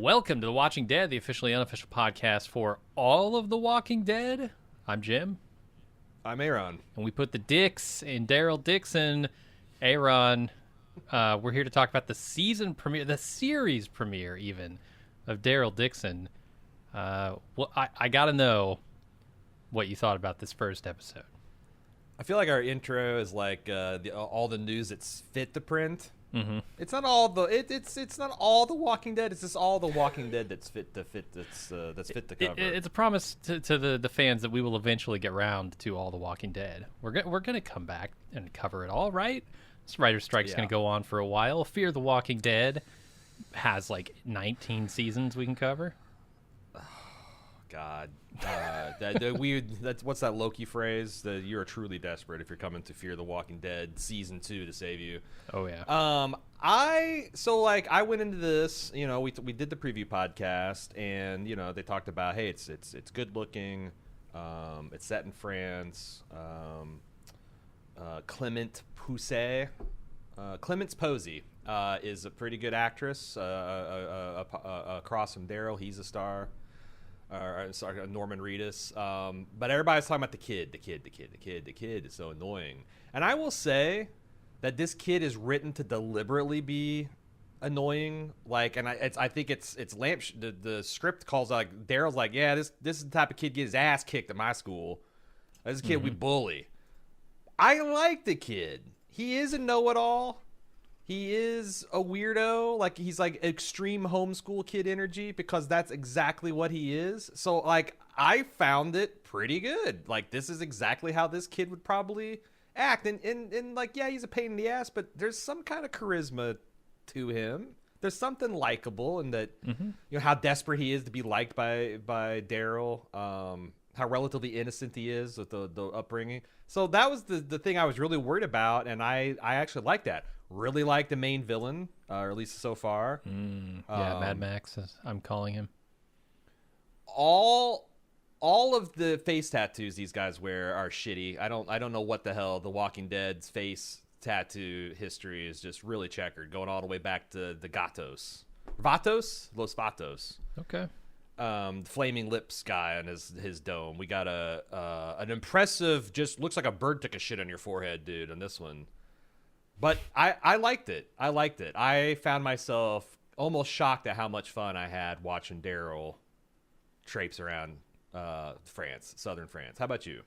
Welcome to The Watching Dead, the officially unofficial podcast for all of The Walking Dead. I'm Jim. I'm A.Ron. And we put the dicks in Daryl Dixon. A.Ron, we're here to talk about the season premiere, the series premiere even, of Daryl Dixon. Well, I got to know what you thought about this first episode. I feel like our intro is like all the news that's fit to print. Mm-hmm. It's not all the it's not all the Walking Dead. It's just all the Walking Dead that's fit to cover. It's a promise to the fans that we will eventually get round to all the Walking Dead. We're gonna come back and cover it all, right? This writer strike's gonna go on for a while. Fear the Walking Dead has like 19 seasons we can cover. God, that's what's that Loki phrase? That you're truly desperate if you're coming to Fear the Walking Dead season 2 to save you. Oh yeah. I went into this. You know, we did the preview podcast, and you know they talked about, hey, it's good looking. It's set in France. Clemence Posey is a pretty good actress. Across from Daryl, he's a star. Sorry, Norman Reedus. But everybody's talking about the kid. The kid is so annoying. And I will say that this kid is written to deliberately be annoying. Like, and I think it's the script calls out, Daryl's like, yeah, this is the type of kid get his ass kicked at my school. This is a kid we bully. I like the kid. He is a know-it-all. He is a weirdo. Like, he's like extreme homeschool kid energy, because that's exactly what he is. So like, I found it pretty good. Like, this is exactly how this kid would probably act. And like, yeah, he's a pain in the ass, but there's some kind of charisma to him. There's something likable in that, you know, how desperate he is to be liked by Daryl. How relatively innocent he is with the upbringing. So that was the thing I was really worried about, and I actually like that. Really like the main villain, or at least so far. Mad Max, as I'm calling him. All of the face tattoos these guys wear are shitty. I don't know what the hell the Walking Dead's face tattoo history is. Just really checkered, going all the way back to the Los Vatos. Okay. The flaming lips guy on his dome. We got an impressive, just looks like a bird took a shit on your forehead dude on this one. But I liked it. I found myself almost shocked at how much fun I had watching Daryl traipse around France, southern France. How about you?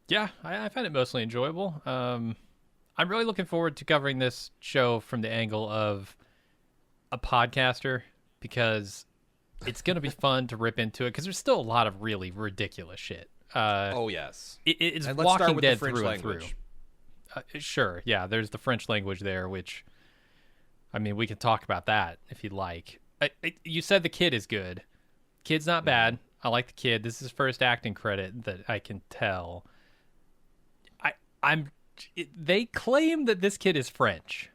Yeah, I find it mostly enjoyable. I'm really looking forward to covering this show from the angle of a podcaster, because it's going to be fun to rip into it, because there's still a lot of really ridiculous shit. Oh, yes. It's and let's Walking start with Dead the French through language. and through. Sure, yeah, there's the French language there, which, I mean, we can talk about that if you'd like. You said the kid is good. Kid's not bad. I like the kid. This is his first acting credit that I can tell. They claim that this kid is French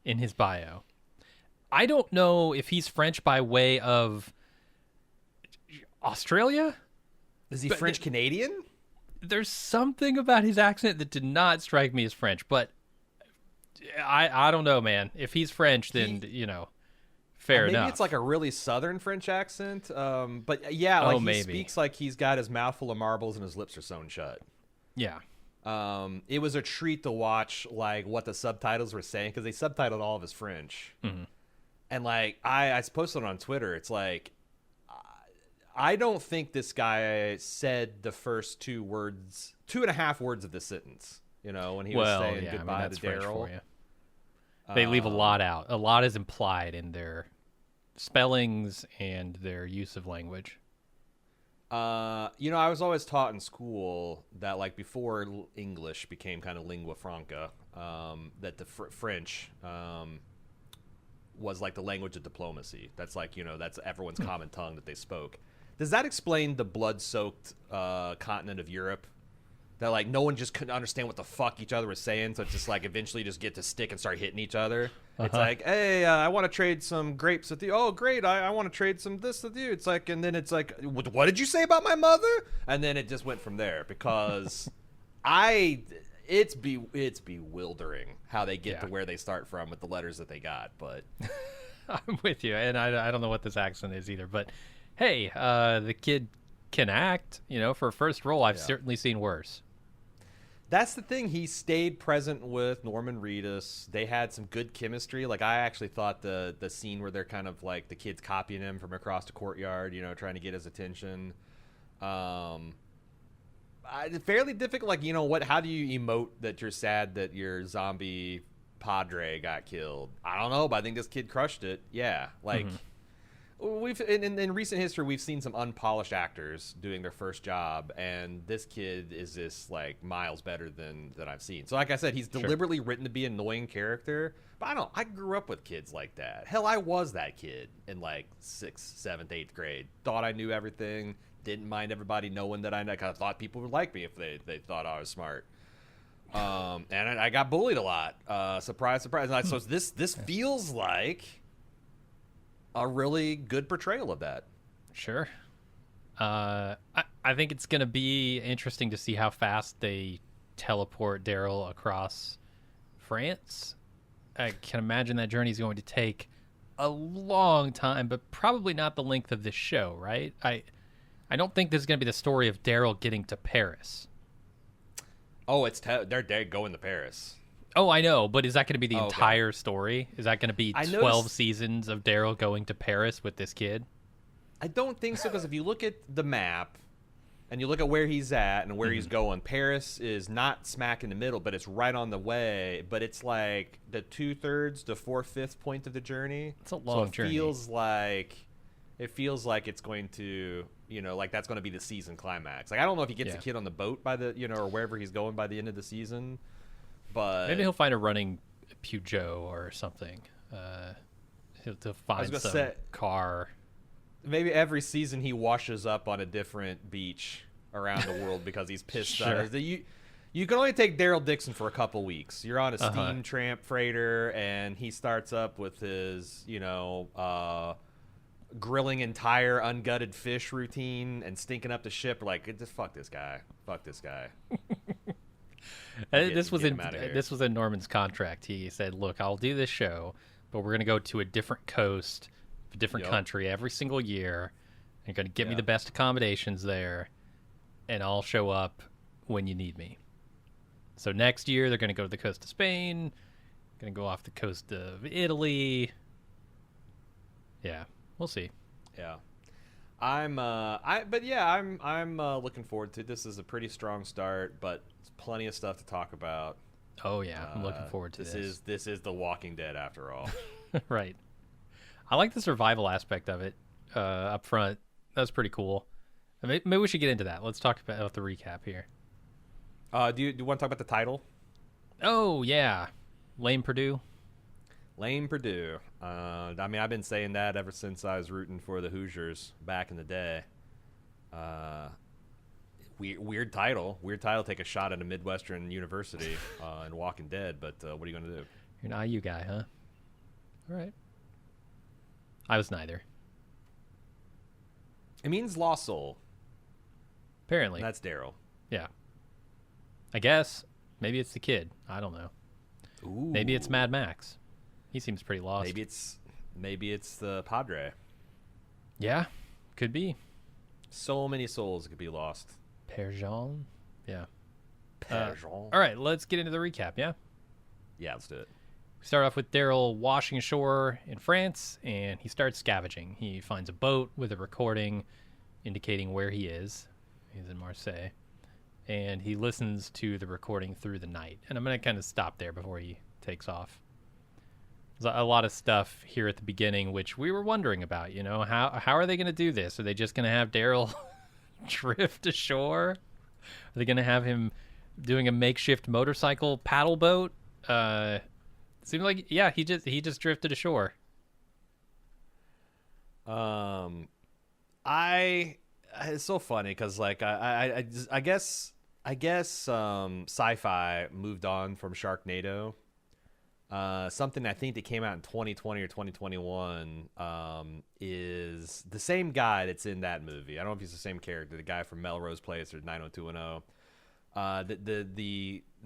in his bio. I don't know if he's French by way of Australia. Is he French Canadian? There's something about his accent that did not strike me as French, but I don't know, man. If he's French, then, you know, fair enough. Maybe it's like a really southern French accent. But yeah, like he speaks like he's got his mouth full of marbles and his lips are sewn shut. Yeah. It was a treat to watch, like, what the subtitles were saying, because they subtitled all of his French. Mm-hmm. And like, I posted it on Twitter. It's like, I don't think this guy said the first 2.5 words of the sentence, you know, when he was saying goodbye to Daryl. They leave a lot out. A lot is implied in their spellings and their use of language. You know, I was always taught in school that, like, before English became kind of lingua franca, that the French was like the language of diplomacy. That's like, you know, that's everyone's common tongue that they spoke. Does that explain the blood-soaked continent of Europe? That, like, no one just couldn't understand what the fuck each other was saying, so it's just, like, eventually just get to stick and start hitting each other. It's like, hey, I want to trade some grapes with you. Oh, great, I want to trade some this with you. It's like, and then it's like, what did you say about my mother? And then it just went from there, because it's bewildering how they get to where they start from with the letters that they got, but... I'm with you, and I don't know what this accent is either. But hey, the kid can act. For a first role, I've certainly seen worse. That's the thing. He stayed present with Norman Reedus. They had some good chemistry. Like, I actually thought the scene where they're kind of like the kids copying him from across the courtyard, trying to get his attention. Fairly difficult. Like, how do you emote that you're sad that your zombie padre got killed? I don't know, but I think this kid crushed it. Yeah. Like, we've in recent history, we've seen some unpolished actors doing their first job, and this kid is just like miles better than I've seen. So like I said, he's deliberately written to be an annoying character, but I grew up with kids like that. Hell, I was that kid in like 6th, 7th, 8th grade. Thought I knew everything, didn't mind everybody knowing that I kind of thought people would like me if they thought I was smart. And I got bullied a lot. Surprise, surprise. So this feels like a really good portrayal of that. Sure. I think it's going to be interesting to see how fast they teleport Daryl across France. I can imagine that journey is going to take a long time, but probably not the length of this show, right? I don't think this is going to be the story of Daryl getting to Paris. Oh, they're going to Paris. Oh, I know, but is that going to be the entire story? Is that going to be 12 seasons of Daryl going to Paris with this kid? I don't think so, because if you look at the map and you look at where he's at and where he's going, Paris is not smack in the middle, but it's right on the way. But it's like the 2/3 to 4/5 point of the journey. It's a long journey. It feels like it's going to, like that's going to be the season climax. Like, I don't know if he gets the kid on the boat by the, or wherever he's going by the end of the season. But maybe he'll find a running Peugeot or something. He'll find some car. Maybe every season he washes up on a different beach around the world because he's pissed off. You can only take Daryl Dixon for a couple weeks. You're on a steam tramp freighter, and he starts up with his, grilling entire ungutted fish routine and stinking up the ship. Like, just fuck this guy. Fuck this guy. This was in Norman's contract. He said, "Look, I'll do this show, but we're going to go to a different coast, a different country every single year. You're going to get me the best accommodations there, and I'll show up when you need me." So next year they're going to go to the coast of Spain, going to go off the coast of Italy. Yeah, we'll see. Yeah. I'm looking forward to it. This is a pretty strong start, but plenty of stuff to talk about. Oh yeah, I'm looking forward to this. This is The Walking Dead after all. Right. I like the survival aspect of it up front. That's pretty cool. Maybe we should get into that. Let's talk about the recap here. Do you want to talk about the title? Oh yeah, Lame Perdue. Lame Perdue. I've been saying that ever since I was rooting for the Hoosiers back in the day. Weird title. Take a shot at a Midwestern university in Walking Dead, but what are you going to do? You're an IU guy, huh? All right. I was neither. It means lost soul. Apparently. And that's Daryl. Yeah. I guess. Maybe it's the kid. I don't know. Ooh. Maybe it's Mad Max. He seems pretty lost. Maybe it's the Padre. Yeah, could be. So many souls could be lost. Perdue. Yeah. Perdue. All right, let's get into the recap, yeah? Yeah, let's do it. We start off with Daryl washing ashore in France, and he starts scavenging. He finds a boat with a recording indicating where he is. He's in Marseille. And he listens to the recording through the night. And I'm going to kind of stop there before he takes off. There's a lot of stuff here at the beginning, which we were wondering about, how are they going to do this? Are they just going to have Daryl drift ashore? Are they going to have him doing a makeshift motorcycle paddle boat? Seemed like, yeah, he just drifted ashore. It's so funny because like I guess sci-fi moved on from Sharknado. Something I think that came out in 2020 or 2021 is the same guy that's in that movie. I don't know if he's the same character, the guy from Melrose Place or 90210.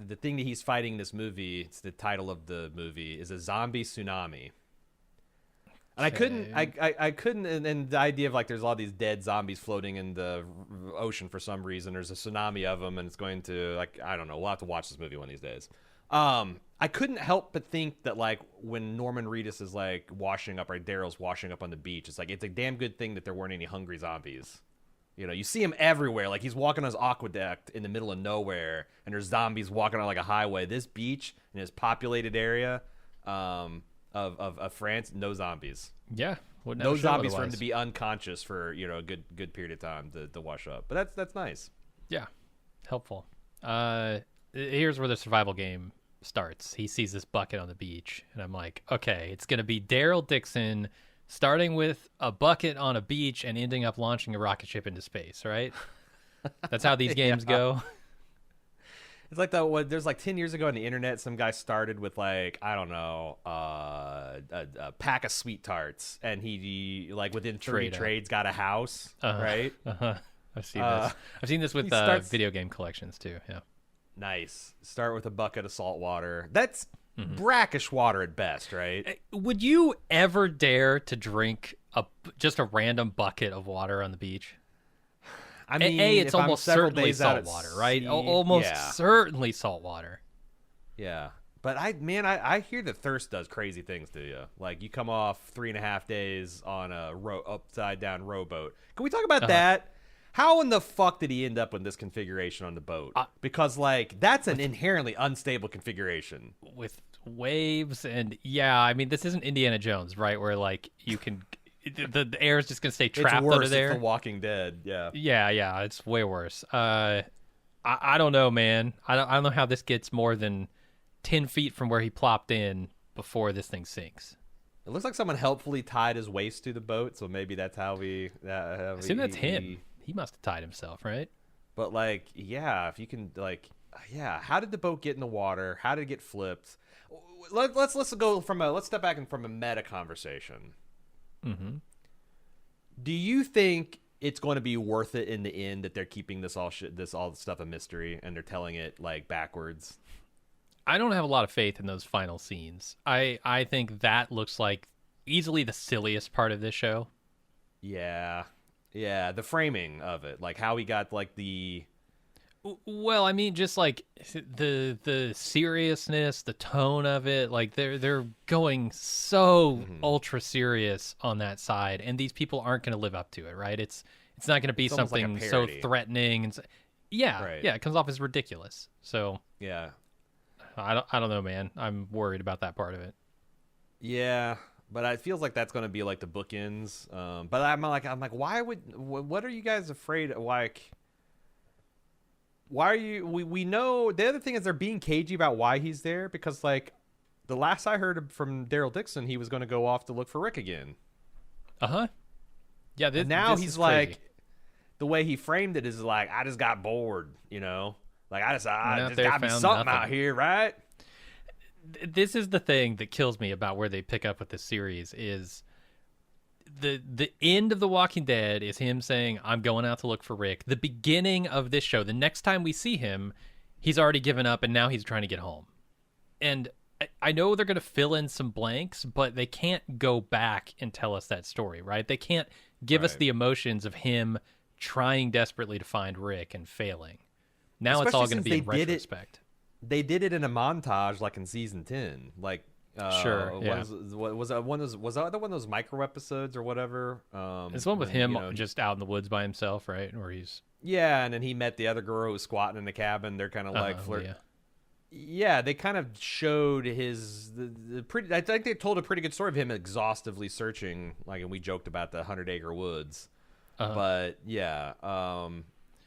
The thing that he's fighting in this movie, it's the title of the movie, is a zombie tsunami. And I couldn't, and the idea of like there's all these dead zombies floating in the ocean for some reason. There's a tsunami of them, and it's going to like I don't know. We'll have to watch this movie one of these days. I couldn't help but think that like when Norman Reedus is like washing up, or Daryl's washing up on the beach, it's like it's a damn good thing that there weren't any hungry zombies. You know, you see him everywhere. Like he's walking on his aqueduct in the middle of nowhere, and there's zombies walking on like a highway. This beach in his populated area of France, no zombies. Yeah, no zombies for him to be unconscious for a good period of time to wash up. But that's nice. Yeah, helpful. Here's where the survival game starts. He sees this bucket on the beach, and I'm like, okay, it's gonna be Daryl Dixon starting with a bucket on a beach and ending up launching a rocket ship into space, right? That's how these games go. It's like there's like 10 years ago on the internet, some guy started with like, I don't know, a pack of sweet tarts, and he like within 30 trades got a house, right? I've seen this. I've seen this with video game collections too. Yeah. Nice. Start with a bucket of salt water. That's brackish water at best, right? Would you ever dare to drink just a random bucket of water on the beach? I mean, it's almost certainly salt water, right? Almost certainly salt water. Yeah. But I hear that thirst does crazy things to you. Like you come off 3.5 days on a upside down rowboat. Can we talk about that? How in the fuck did he end up in this configuration on the boat? Because like that's an inherently unstable configuration with waves and I mean this isn't Indiana Jones, right? Where like you can the air is just gonna stay trapped under there. It's The Walking Dead. Yeah, it's way worse. I don't know, man. I don't know how this gets more than 10 feet from where he plopped in before this thing sinks. It looks like someone helpfully tied his waist to the boat, so maybe that's how we. I assume that's him. He must have tied himself, right? But like, if you can, like, how did the boat get in the water? How did it get flipped? Let's step back from a meta conversation. Mm-hmm. Do you think it's going to be worth it in the end that they're keeping all the stuff a mystery and they're telling it like backwards? I don't have a lot of faith in those final scenes. I think that looks like easily the silliest part of this show. Yeah, the framing of it, like how he got like the. Well, I mean, just like the seriousness, the tone of it, like they're going so ultra serious on that side, and these people aren't going to live up to it, right? It's not going to be something like so threatening, and it comes off as ridiculous. So I don't know, man. I'm worried about that part of it. Yeah. But it feels like that's going to be like the bookends. But I'm like, what are you guys afraid of? Like, why are you, we know, the other thing is they're being cagey about why he's there, because like the last I heard from Daryl Dixon, he was going to go off to look for Rick again. Yeah. Now he's like, the way he framed it is like, I just got bored, like I just got to be something out here, right? This is the thing that kills me about where they pick up with this series is the end of The Walking Dead is him saying, I'm going out to look for Rick. The beginning of this show, the next time we see him, he's already given up and now he's trying to get home. And I know they're going to fill in some blanks, but they can't go back and tell us that story, right? They can't give us the emotions of him trying desperately to find Rick and failing. Now it's all going to be in retrospect. They did it in a montage, like in season 10. Like, sure, yeah. Was that one of those micro episodes or whatever? It's one with him just out in the woods by himself, right? Where he's and then he met the other girl who was squatting in the cabin. They're kind of like flirting. Yeah, they kind of showed his the pretty. I think they told a pretty good story of him exhaustively searching. Like, and we joked about the 100-acre woods, but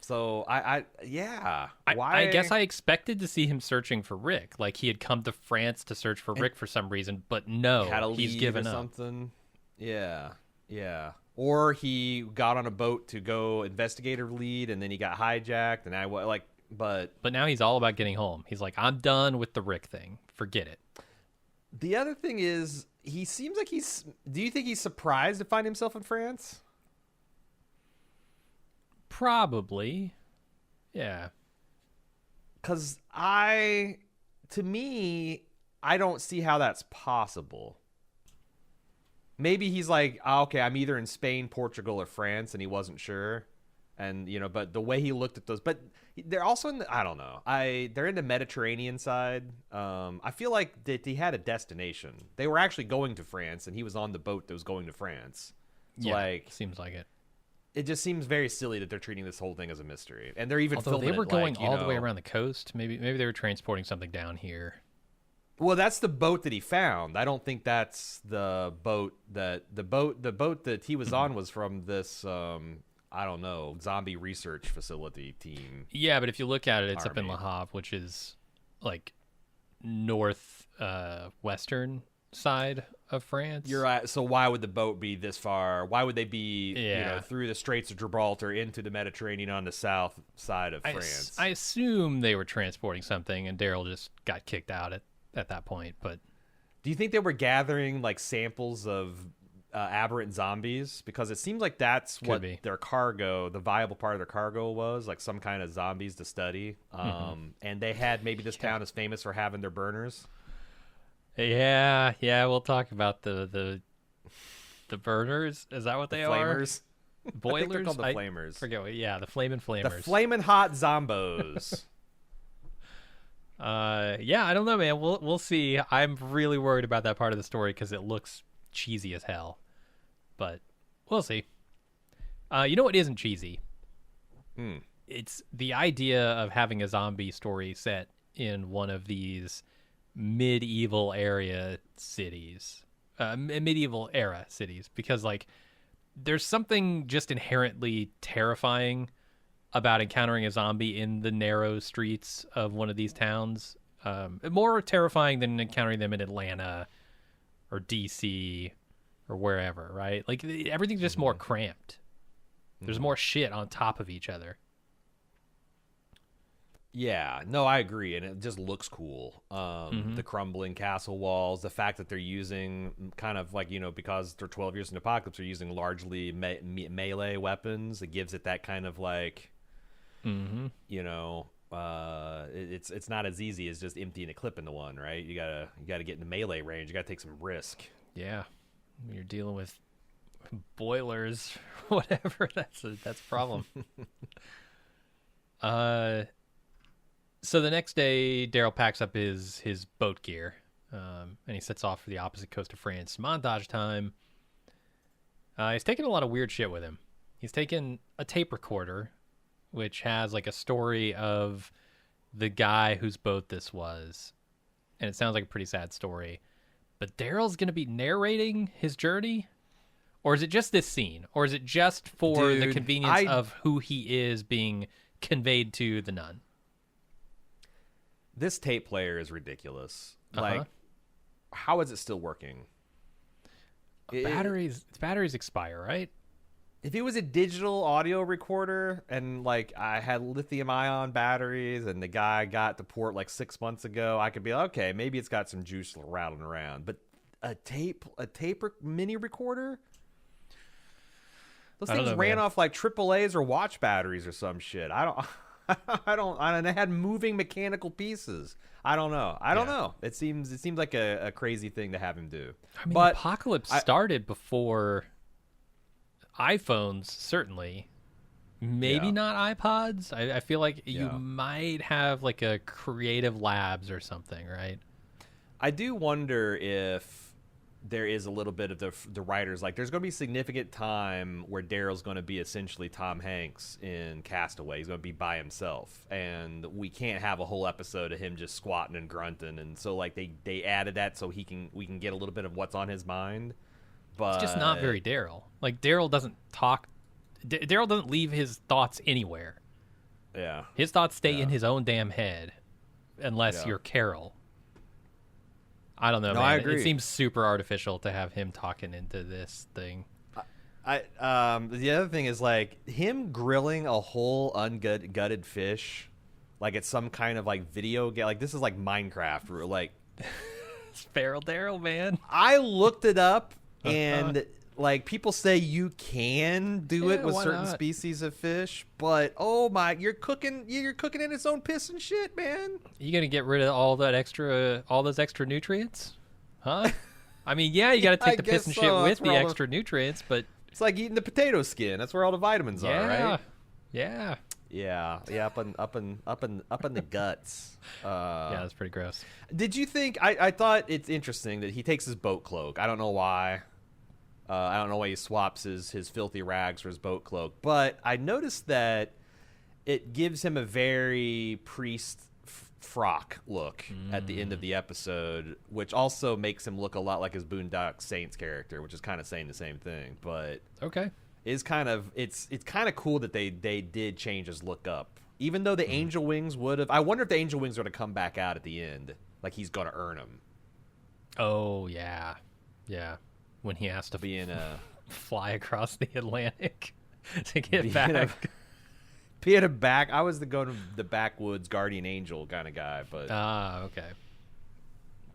So I guess I expected to see him searching for Rick. Like he had come to France to search for Rick for some reason, but no, he's given up. Something. Yeah. Or he got on a boat to go investigator lead, and then he got hijacked, and But now he's all about getting home. He's like, I'm done with the Rick thing. Forget it. The other thing is, he seems like do you think he's surprised to find himself in France? Probably. Yeah. Because to me, I don't see how that's possible. maybe he's like, oh, okay, I'm either in Spain, Portugal, or France, and he wasn't sure. And but the way he looked at those, but they're also in the, I don't know, they're in the Mediterranean side. I feel like that he had a destination. They were actually going to France, and he was on the boat that was going to France. Yeah, seems like it. It just seems very silly that they're treating this whole thing as a mystery, and they're even filming they were it going like, all the way around the coast. Maybe they were transporting something down here. Well, that's the boat that he found. I don't think that's the boat that the boat that he was on was from this I don't know, zombie research facility team. Yeah, but if you look at it, it's up in Le Havre, which is like north western side of France. You're right. So why would the boat be this far? Why would they be through the Straits of Gibraltar into the Mediterranean on the south side of France? I assume they were transporting something, and Daryl just got kicked out at that point. But do you think they were gathering like samples of aberrant zombies? Because it seems like that's what their cargo, the viable part of their cargo, was like some kind of zombies to study. And they had maybe this town is famous for having their burners. Yeah, we'll talk about the burners. Is that what they flamers? Are? Boilers? I think they're called the flamers. Forget what, the flaming flamers. The flaming hot zombos. Yeah, I don't know, man. We'll see. I'm really worried about that part of the story because it looks cheesy as hell. But we'll see. You know what isn't cheesy? It's the idea of having a zombie story set in one of these medieval era cities, medieval era cities, because like there's something just inherently terrifying about encountering a zombie in the narrow streets of one of these towns. More terrifying than encountering them in Atlanta or DC or wherever, right? Like everything's just more cramped. There's more shit on top of each other. Yeah, no, I agree, and it just looks cool. The crumbling castle walls, the fact that they're using kind of like, because they're 12 years in Apocalypse, they're using largely melee weapons. It gives it that kind of like, it's not as easy as just emptying a clip into one, right? You gotta get into melee range. You gotta take some risk. Yeah, when you're dealing with boilers, whatever. That's a problem. So the next day, Daryl packs up his boat gear, and he sets off for the opposite coast of France. Montage time. He's taking a lot of weird shit with him. He's taken a tape recorder, which has like a story of the guy whose boat this was, and it sounds like a pretty sad story. But Daryl's going to be narrating his journey? Or is it just this scene? Or is it just for the convenience of who he is being conveyed to the nun? This tape player is ridiculous. Like, how is it still working? Batteries expire, right? If it was a digital audio recorder and like I had lithium ion batteries and the guy got the port like 6 months ago, I could be like, okay, maybe it's got some juice rattling around. But a tape mini recorder? Those things ran off like AAAs or watch batteries or some shit. And they had moving mechanical pieces. I don't know. It seems like a crazy thing to have him do. I mean, but Apocalypse started before iPhones, certainly. Maybe not iPods. I feel like you might have like a Creative Labs or something, right? I do wonder if there is a little bit of the writers, like there's going to be significant time where Daryl's going to be essentially Tom Hanks in Castaway. He's going to be by himself, and we can't have a whole episode of him just squatting and grunting. And so like they added that so we can get a little bit of what's on his mind. But it's just not very Daryl. Like Daryl doesn't talk. Daryl doesn't leave his thoughts anywhere. Yeah, his thoughts stay in his own damn head, unless you're Carol. I don't know, man. I agree. It seems super artificial to have him talking into this thing. The other thing is like him grilling a whole gutted fish, like it's some kind of like video game. Like this is like Minecraft, or like it's Feral Daryl, man. I looked it up, and like people say you can do it with certain species of fish, but oh my, you're cooking in its own piss and shit, man. You gonna get rid of all those extra nutrients, huh? I mean, yeah, you got to take the piss guess and shit so. with That's the where all extra nutrients, but It's like eating the potato skin. That's where all the vitamins are, right? Yeah. Yeah, up in the guts. Yeah, that's pretty gross. Did you think? I thought it's interesting that he takes his boat cloak. I don't know why. I don't know why he swaps his filthy rags for his boat cloak, but I noticed that it gives him a very priest frock look at the end of the episode, which also makes him look a lot like his Boondock Saints character, which is kind of saying the same thing. But Okay. it's kind of cool that they did change his look up, even though the angel wings would have. I wonder if the angel wings are to come back out at the end, like he's gonna earn them. Oh yeah. When he has to Be in a fly across the Atlantic to get back. Being a back, I was going to the backwoods guardian angel kind of guy, but Okay.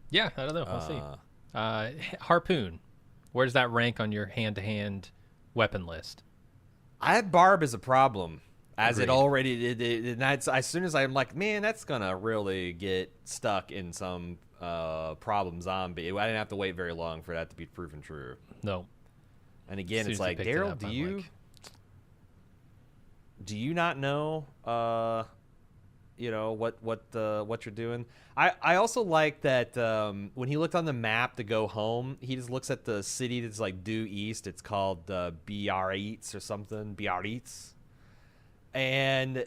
Yeah, I don't know. We'll see. Harpoon. Where does that rank on your hand-to-hand weapon list? I had barb as a problem, as it Agreed. already did. And that's as soon as I'm like, man, that's gonna really get stuck in some problem zombie. I didn't have to wait very long for that to be proven true. No. And again, As it's soon as like, you picked it Daryl, up, I'm like, do you not know what you're doing? I also like that when he looked on the map to go home, he just looks at the city that's like due east. It's called Biarritz or something, Biarritz, and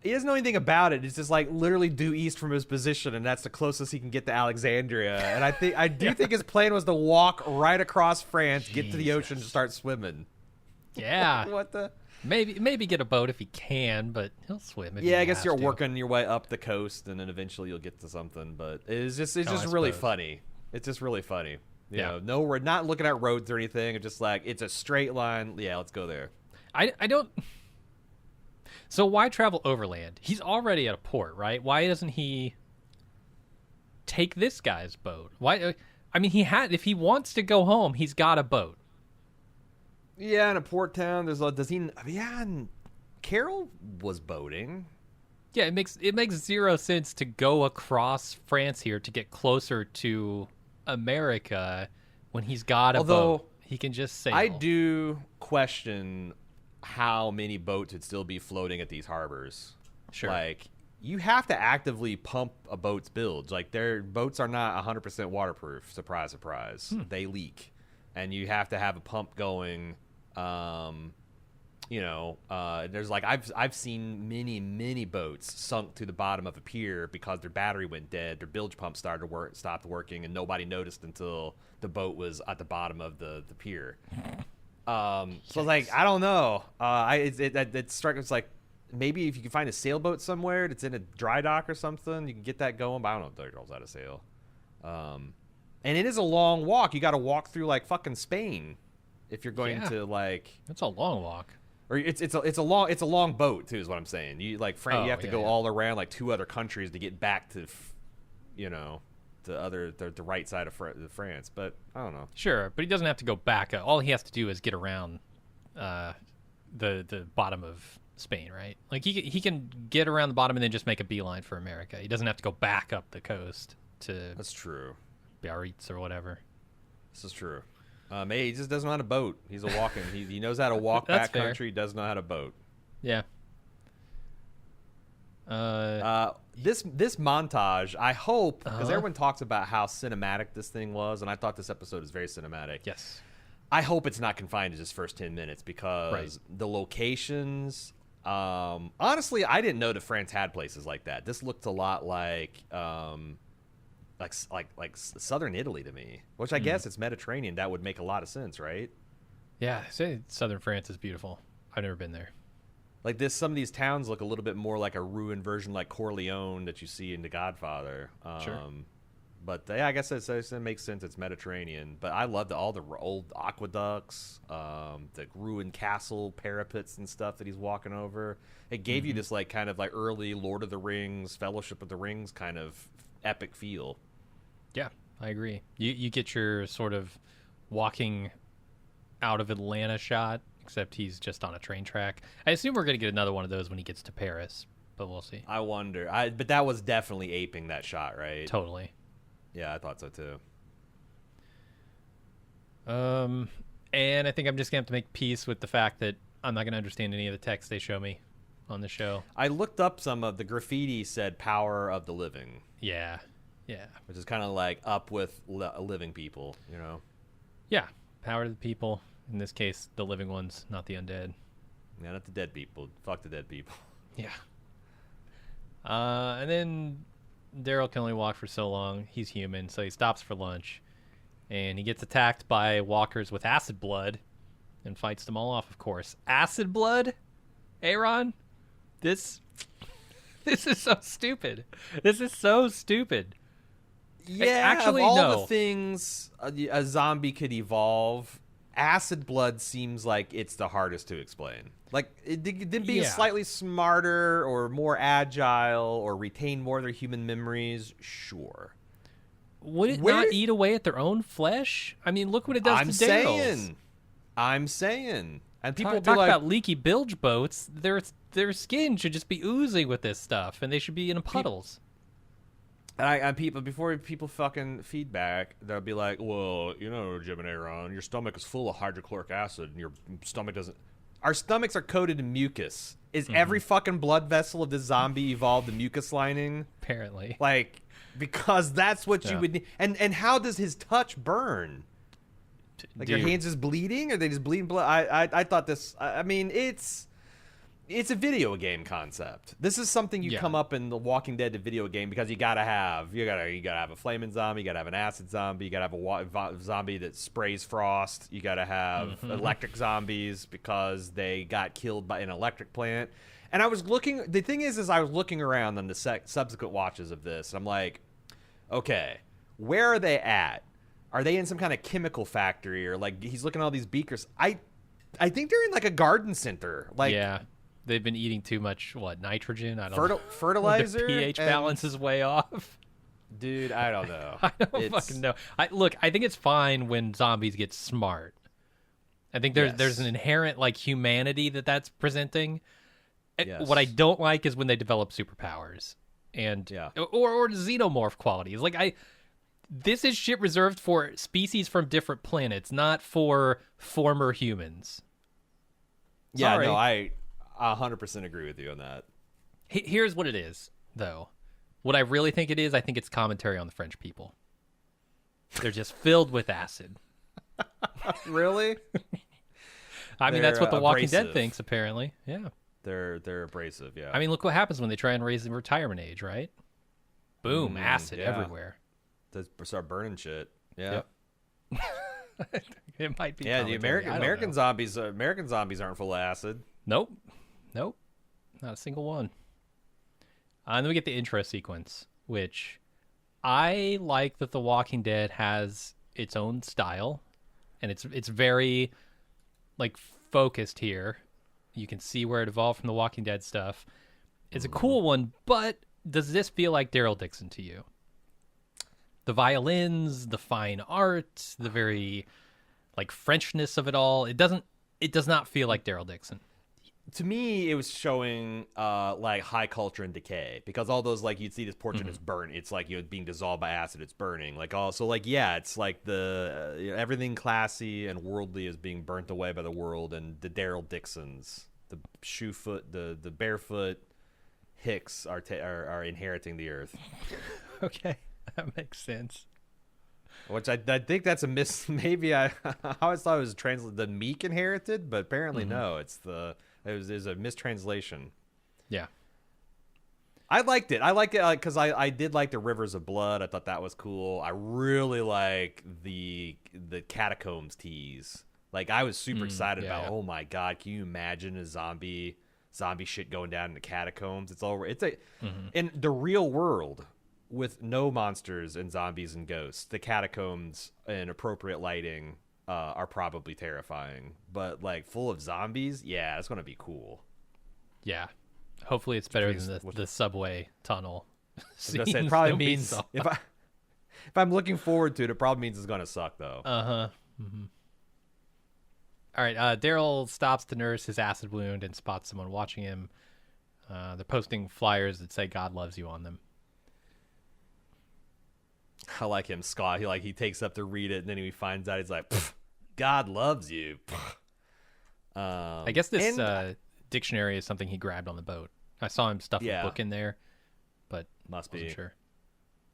he doesn't know anything about it. It's just like literally due east from his position, and that's the closest he can get to Alexandria. And I do think his plan was to walk right across France, get to the ocean, and start swimming. Yeah. What the? Maybe get a boat if he can, but he'll swim. If Yeah, he I guess has you're to. working your way up the coast, and then eventually you'll get to something. But it's just I really suppose. funny. It's just really funny. You Yeah. know, no, we're not looking at roads or anything. It's just like it's a straight line. Yeah, let's go there. I don't. So why travel overland? He's already at a port, right? Why doesn't he take this guy's boat? Why? I mean, if he wants to go home, he's got a boat. Yeah, in a port town, does he? Yeah, and Carol was boating. Yeah, it makes zero sense to go across France here to get closer to America when he's got a Although, boat. He can just sail. I do question how many boats would still be floating at these harbors. Sure. Like, you have to actively pump a boat's bilge. Like, their boats are not 100% waterproof. Surprise, surprise. They leak. And you have to have a pump going. There's like, I've seen many boats sunk to the bottom of a pier because their battery went dead. Their bilge pump stopped working, and nobody noticed until the boat was at the bottom of the pier. So like, I don't know. It struck us like maybe if you can find a sailboat somewhere that's in a dry dock or something, you can get that going. But I don't know if Daryl knows how to sail. And it is a long walk. You got to walk through like fucking Spain if you're going to like. It's a long walk. Or it's a long boat too, is what I'm saying. You like you have to go yeah. all around like 2 other countries to get back to, the right side of France. But I don't know. Sure, but he doesn't have to go back. All he has to do is get around the bottom of Spain, right? Like he can get around the bottom and then just make a beeline for America. He doesn't have to go back up the coast to That's true. Biarritz or whatever. This is true. He just doesn't know how to boat. He's a walking. he knows how to walk That's back fair. country. Doesn't know how to boat. Yeah. This montage, I hope, because Uh-huh. everyone talks about how cinematic this thing was, and I thought this episode is very cinematic. Yes. I hope it's not confined to just first 10 minutes because Right. the locations. Honestly, I didn't know that France had places like that. This looked a lot like southern Italy to me, which I guess it's Mediterranean. That would make a lot of sense, right? Yeah, say southern France is beautiful. I've never been there. Like this, some of these towns look a little bit more like a ruined version, like Corleone that you see in The Godfather. Sure. But yeah, I guess it makes sense. It's Mediterranean. But I loved all the old aqueducts, the ruined castle parapets and stuff that he's walking over. It gave you this like kind of like early Lord of the Rings, Fellowship of the Rings kind of epic feel. Yeah, I agree. You get your sort of walking out of Atlanta shot, except he's just on a train track. I assume we're going to get another one of those when he gets to Paris, but we'll see. I wonder. But that was definitely aping that shot, right? Totally. Yeah, I thought so too. And I think I'm just gonna have to make peace with the fact that I'm not gonna understand any of the text they show me on the show. I looked up some of the graffiti said "Power of the Living." Yeah. Which is kind of like up with living people, you know? Yeah. Power to the people. In this case, the living ones, not the undead. Yeah, not the dead people. Fuck the dead people. Yeah. And then Daryl can only walk for so long. He's human, so he stops for lunch. And he gets attacked by walkers with acid blood and fights them all off, of course. Acid blood? A.Ron? This is so stupid. This is so stupid. Yeah, actually, of all no. the things a zombie could evolve, acid blood seems like it's the hardest to explain. Like, them being slightly smarter or more agile or retain more of their human memories, sure. Would it not eat away at their own flesh? I mean, look what it does to Daryl's. I'm saying. And people talk like, about leaky bilge boats. Their skin should just be oozing with this stuff, and they should be in puddles. And before people fucking feedback, they'll be like, well, you know, Jim and A.Ron, your stomach is full of hydrochloric acid, and your stomach doesn't. Our stomachs are coated in mucus. Is every fucking blood vessel of this zombie evolved in mucus lining? Apparently. Like, because that's what you would need. And how does his touch burn? Like, your hands just bleeding? Or they just bleeding blood? I thought this. I mean, it's a video game concept. This is something you come up in The Walking Dead to video game because you gotta have a flaming zombie, you gotta have an acid zombie, you gotta have a zombie that sprays frost, you gotta have electric zombies because they got killed by an electric plant. And I was looking. The thing is I was looking around on the subsequent watches of this, and I'm like, okay, where are they at? Are they in some kind of chemical factory, or like he's looking at all these beakers? I think they're in like a garden center. Like, yeah. They've been eating too much, nitrogen? I don't know. Fertilizer? The pH balance is way off. Dude, I don't know. I don't fucking know. I think it's fine when zombies get smart. I think there's an inherent, like, humanity that's presenting. Yes. What I don't like is when they develop superpowers. And or xenomorph qualities. Like, this is shit reserved for species from different planets, not for former humans. Sorry. Yeah, no, I 100% agree with you on that. Here's what it is, though. What I really think it is, I think it's commentary on the French people. They're just filled with acid. Really? I mean, that's what The Walking Dead thinks, apparently. Yeah. They're abrasive, yeah. I mean, look what happens when they try and raise the retirement age, right? Boom, acid everywhere. They start burning shit. Yeah. Yep. It might be. Yeah, the American zombies aren't full of acid. Nope. Not a single one. And then we get the intro sequence, which I like that The Walking Dead has its own style, and it's very, like, focused here. You can see where it evolved from The Walking Dead stuff. It's a cool one, but does this feel like Daryl Dixon to you? The violins, the fine art, the very, like, Frenchness of it all. It does not feel like Daryl Dixon. To me, it was showing like high culture and decay, because all those, like, you'd see this portrait is burnt. It's like, being dissolved by acid. It's burning. Like, also, like, it's like the everything classy and worldly is being burnt away by the world, and the Daryl Dixons, the the barefoot Hicks are inheriting the earth. Okay, that makes sense. Which I think that's a maybe I always thought it was translated the meek inherited, but apparently no, it's there's a mistranslation. Yeah. I liked it because I did like the Rivers of Blood. I thought that was cool. I really like the catacombs tease. Like, I was super excited about. Oh my god, can you imagine a zombie shit going down in the catacombs? It's in the real world, with no monsters and zombies and ghosts, the catacombs and appropriate lighting are probably terrifying. But, like, full of zombies, yeah, it's gonna be cool. Yeah, hopefully it's better than the subway tunnel. I was gonna say, it probably means if I'm looking forward to it, it probably means it's gonna suck though. All right, Daryl stops to nurse his acid wound and spots someone watching him. They're posting flyers that say "God loves you" on them. I like him, Scott. He takes up to read it, and then he finds out. He's like, God loves you. I guess this dictionary is something he grabbed on the boat. I saw him stuff a book in there, but must be sure.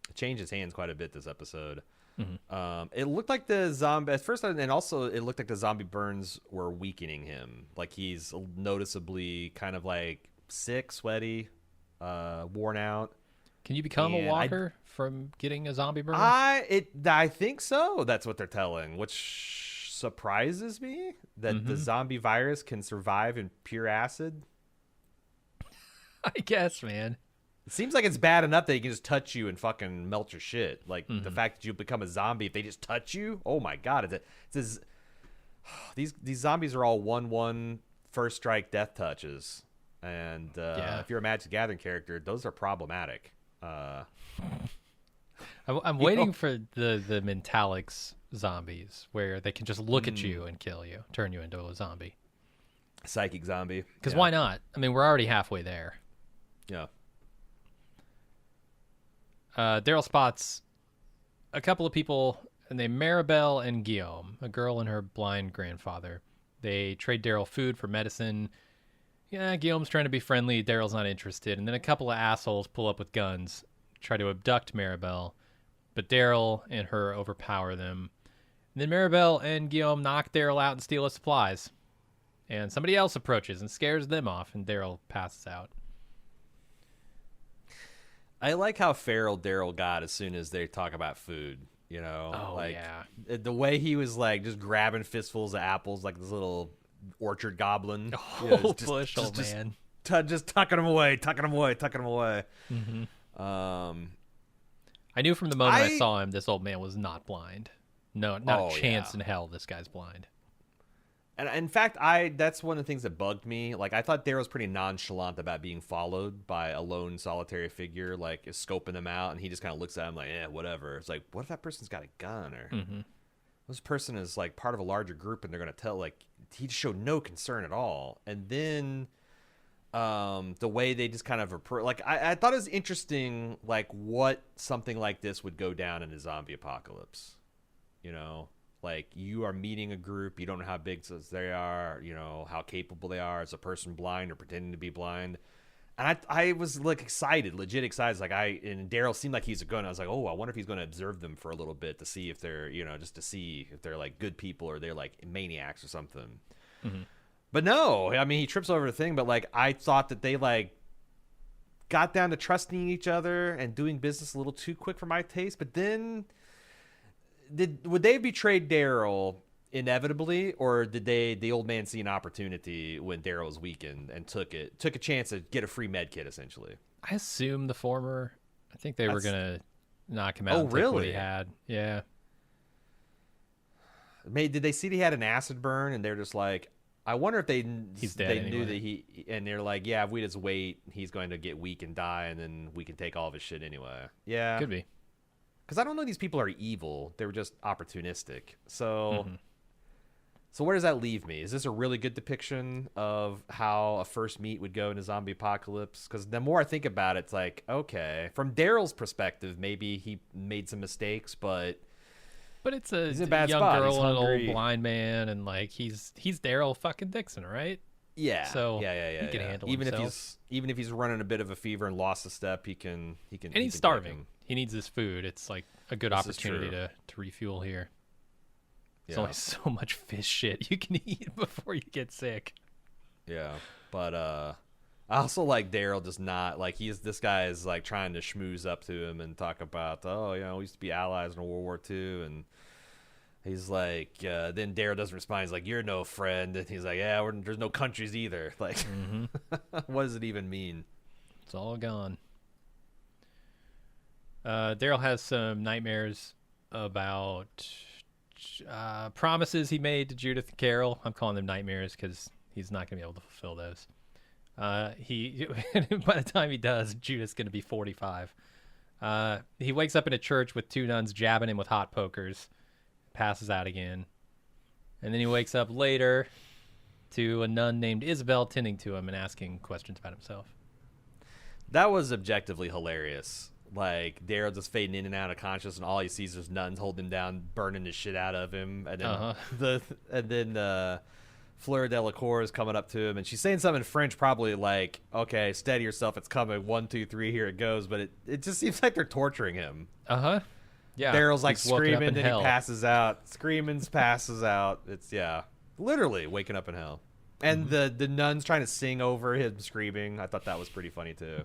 It changed his hands quite a bit this episode. Mm-hmm. It looked like the zombie at first, and also it looked like the zombie burns were weakening him. Like he's noticeably kind of like sick, sweaty, worn out. Can you become a walker from getting a zombie burn? I think so. That's what they're telling, which surprises me that the zombie virus can survive in pure acid. I guess, man. It seems like it's bad enough that he can just touch you and fucking melt your shit. Like the fact that you become a zombie if they just touch you. Oh my god! These zombies are all 1/1 first strike death touches, and if you're a Magic the Gathering character, those are problematic. I'm waiting for the Mentalics zombies where they can just look at you and kill you, turn you into a zombie. Psychic zombie. Because why not? I mean, we're already halfway there. Yeah. Daryl spots a couple of people, and they Maribel and Guillaume, a girl and her blind grandfather. They trade Daryl food for medicine. Yeah, Guillaume's trying to be friendly. Daryl's not interested. And then a couple of assholes pull up with guns, try to abduct Maribel. But Daryl and her overpower them. And then Maribel and Guillaume knock Daryl out and steal his supplies. And somebody else approaches and scares them off, and Daryl passes out. I like how feral Daryl got as soon as they talk about food. You know, the way he was like just grabbing fistfuls of apples like this little orchard goblin. Oh, bushel, man. Just tucking them away. Mm-hmm. I knew from the moment I saw him, this old man was not blind. No, not a chance in hell this guy's blind. And in fact, that's one of the things that bugged me. Like, I thought Daryl's pretty nonchalant about being followed by a lone solitary figure, like, is scoping them out, and he just kind of looks at him like, whatever. It's like, what if that person's got a gun? Or this person is, like, part of a larger group, and they're going to tell, like, he just showed no concern at all. And then the way they just kind of, like, I thought it was interesting, like, what something like this would go down in a zombie apocalypse, you know? Like, you are meeting a group, you don't know how big they are, you know, how capable they are as a person blind or pretending to be blind. And I was, like, legit excited. Like, and Daryl seemed like he's going. I was like, oh, I wonder if he's going to observe them for a little bit to see if they're, you know, just to see if they're, like, good people or they're, like, maniacs or something. Mm-hmm. But no, I mean, he trips over the thing, but, like, I thought that they, like, got down to trusting each other and doing business a little too quick for my taste. But then... Would they betray Daryl inevitably, or did the old man see an opportunity when Daryl was weakened and took a chance to get a free med kit essentially? I assume the former. I think they were gonna knock him out. Oh, really? What he had, yeah. Did they see that he had an acid burn and they're just like, I wonder if he's dead anyway. Knew that and they're like, yeah, if we just wait, he's going to get weak and die, and then we can take all of his shit anyway. Yeah, could be. Because I don't know these people are evil. They were just opportunistic. So where does that leave me? Is this a really good depiction of how a first meet would go in a zombie apocalypse? Because the more I think about it, it's like, okay, from Daryl's perspective, maybe he made some mistakes, but it's a bad young spot. girl and an old blind man, and like he's Daryl fucking Dixon, right? Yeah. So he can handle himself. Even if he's running a bit of a fever and lost a step, he can. And he's starving. He needs his food. It's like a good opportunity to refuel here. There's only so much fish shit you can eat before you get sick. Yeah, but I also like Daryl just not like this guy is like trying to schmooze up to him and talk about we used to be allies in World War II, and he's like then Daryl doesn't respond. He's like, you're no friend, and he's like, there's no countries either. Like, what does it even mean? It's all gone. Daryl has some nightmares about promises he made to Judith and Carol. I'm calling them nightmares because he's not going to be able to fulfill those. He by the time he does, Judith's going to be 45. He wakes up in a church with two nuns jabbing him with hot pokers, passes out again. And then he wakes up later to a nun named Isabel tending to him and asking questions about himself. That was objectively hilarious. Like Daryl just fading in and out of conscious, and all he sees is nuns holding him down, burning the shit out of him, and then Fleur Delacour is coming up to him, and she's saying something in French, probably like, "Okay, steady yourself, it's coming. 1, 2, 3, here it goes." But it just seems like they're torturing him. Yeah. Daryl's like screaming, and he hell. passes out. It's literally waking up in hell. And the nuns trying to sing over him screaming. I thought that was pretty funny too.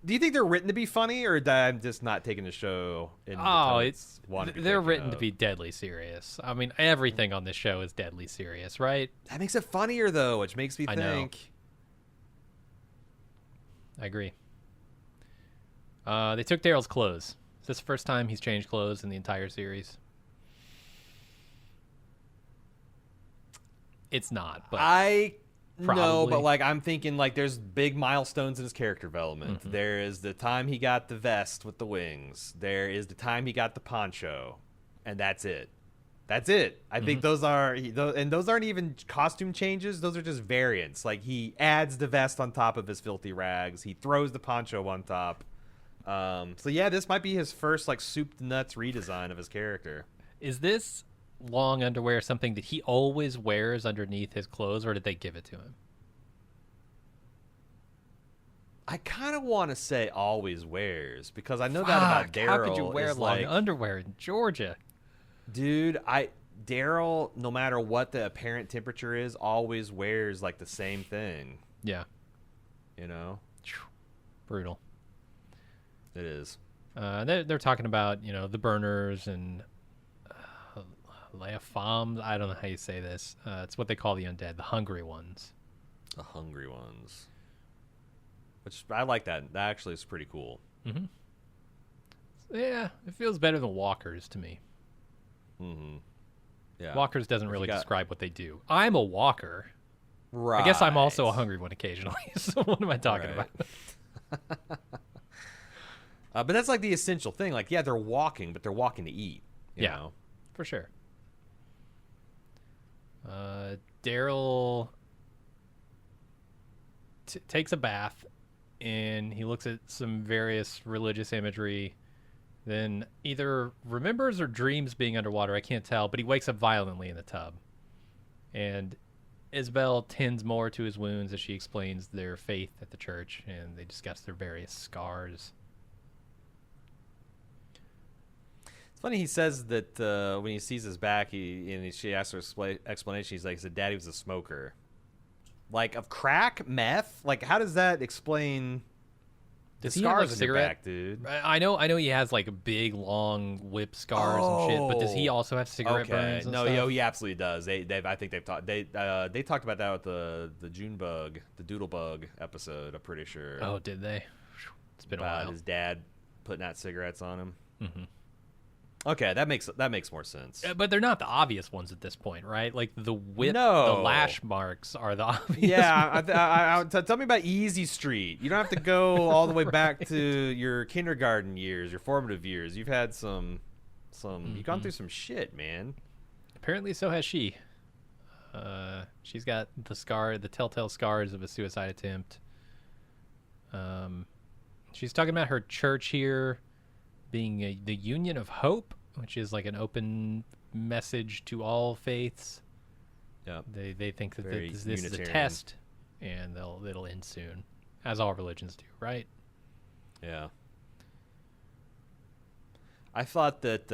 Do you think they're written to be funny, or I'm just not taking the show? They're written to be deadly serious. I mean, everything on this show is deadly serious, right? That makes it funnier though, which makes me think. Know. I agree. They took Daryl's clothes. Is this the first time he's changed clothes in the entire series? It's not, but no, but like I'm thinking like there's big milestones in his character development. There is the time he got the vest with the wings. There is the time he got the poncho, and that's it. I think those aren't even costume changes. Those are just variants. Like he adds the vest on top of his filthy rags. He throws the poncho on top. So yeah, this might be his first like soup to nuts redesign of his character. Is this long underwear something that he always wears underneath his clothes, or did they give it to him? I kind of want to say always wears, because I know that about Daryl. How could you wear long underwear in Georgia? Dude, Daryl, no matter what the apparent temperature is, always wears like the same thing. Yeah. You know? Brutal. It is. They're talking about, the burners and Les Femmes. I don't know how you say this. It's what they call the undead, the hungry ones. The hungry ones. Which I like that. That actually is pretty cool. Mm-hmm. Yeah, it feels better than walkers to me. Mm-hmm. Yeah. Walkers doesn't really describe what they do. I'm a walker. Right. I guess I'm also a hungry one occasionally. So what am I talking about? But that's like the essential thing. Like, yeah, they're walking, but they're walking to eat. You know? For sure. Daryl takes a bath, and he looks at some various religious imagery, then either remembers or dreams being underwater. I can't tell, but he wakes up violently in the tub. And Isabel tends more to his wounds as she explains their faith at the church, and they discuss their various scars. Funny, he says that when he sees his back, she asks her explanation. He's like, his daddy was a smoker, like of crack, meth. Like, how does that explain the scars in your back, dude? I know he has like big, long lip scars and shit. But does he also have cigarette burns? And stuff? He absolutely does. I think they've talked. They talked about that with the June bug, the doodle bug episode. I'm pretty sure. Oh, did they? It's been a while. His dad putting out cigarettes on him. Mm-hmm. Okay, that makes more sense. But they're not the obvious ones at this point, right? Like the whip, the lash marks are the obvious. Yeah, tell me about Easy Street. You don't have to go all the way back to your kindergarten years, your formative years. You've had some. You've gone through some shit, man. Apparently, so has she. She's got the telltale scars of a suicide attempt. She's talking about her church here being the Union of Hope, which is like an open message to all faiths. Yeah, they think that this is a test, and it'll end soon, as all religions do, right? Yeah. I thought that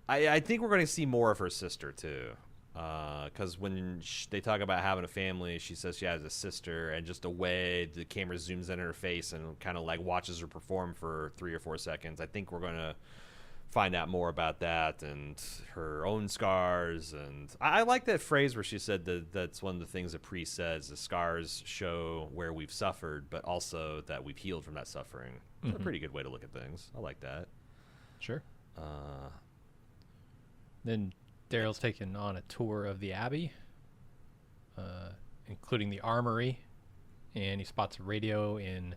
I think we're going to see more of her sister too, because when they talk about having a family, she says she has a sister, and just the way the camera zooms in her face and kind of like watches her perform for 3 or 4 seconds. I think we're going to find out more about that and her own scars. And I like that phrase where she said that's one of the things that Priest says: the scars show where we've suffered, but also that we've healed from that suffering. It's a pretty good way to look at things. I like that. Sure. Then Daryl's taken on a tour of the Abbey, including the armory, and he spots a radio in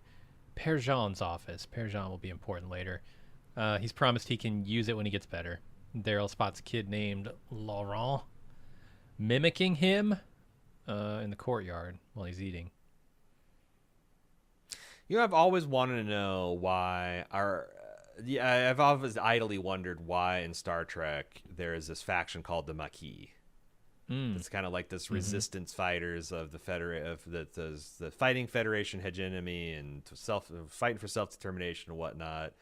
Père Jean's office. Père Jean will be important later. He's promised he can use it when he gets better. Daryl spots a kid named Laurent mimicking him in the courtyard while he's eating. I've always wanted to know why I've always idly wondered why in Star Trek there is this faction called the Maquis. It's kind of like this resistance fighters of the fighting Federation hegemony and fighting for self-determination and whatnot.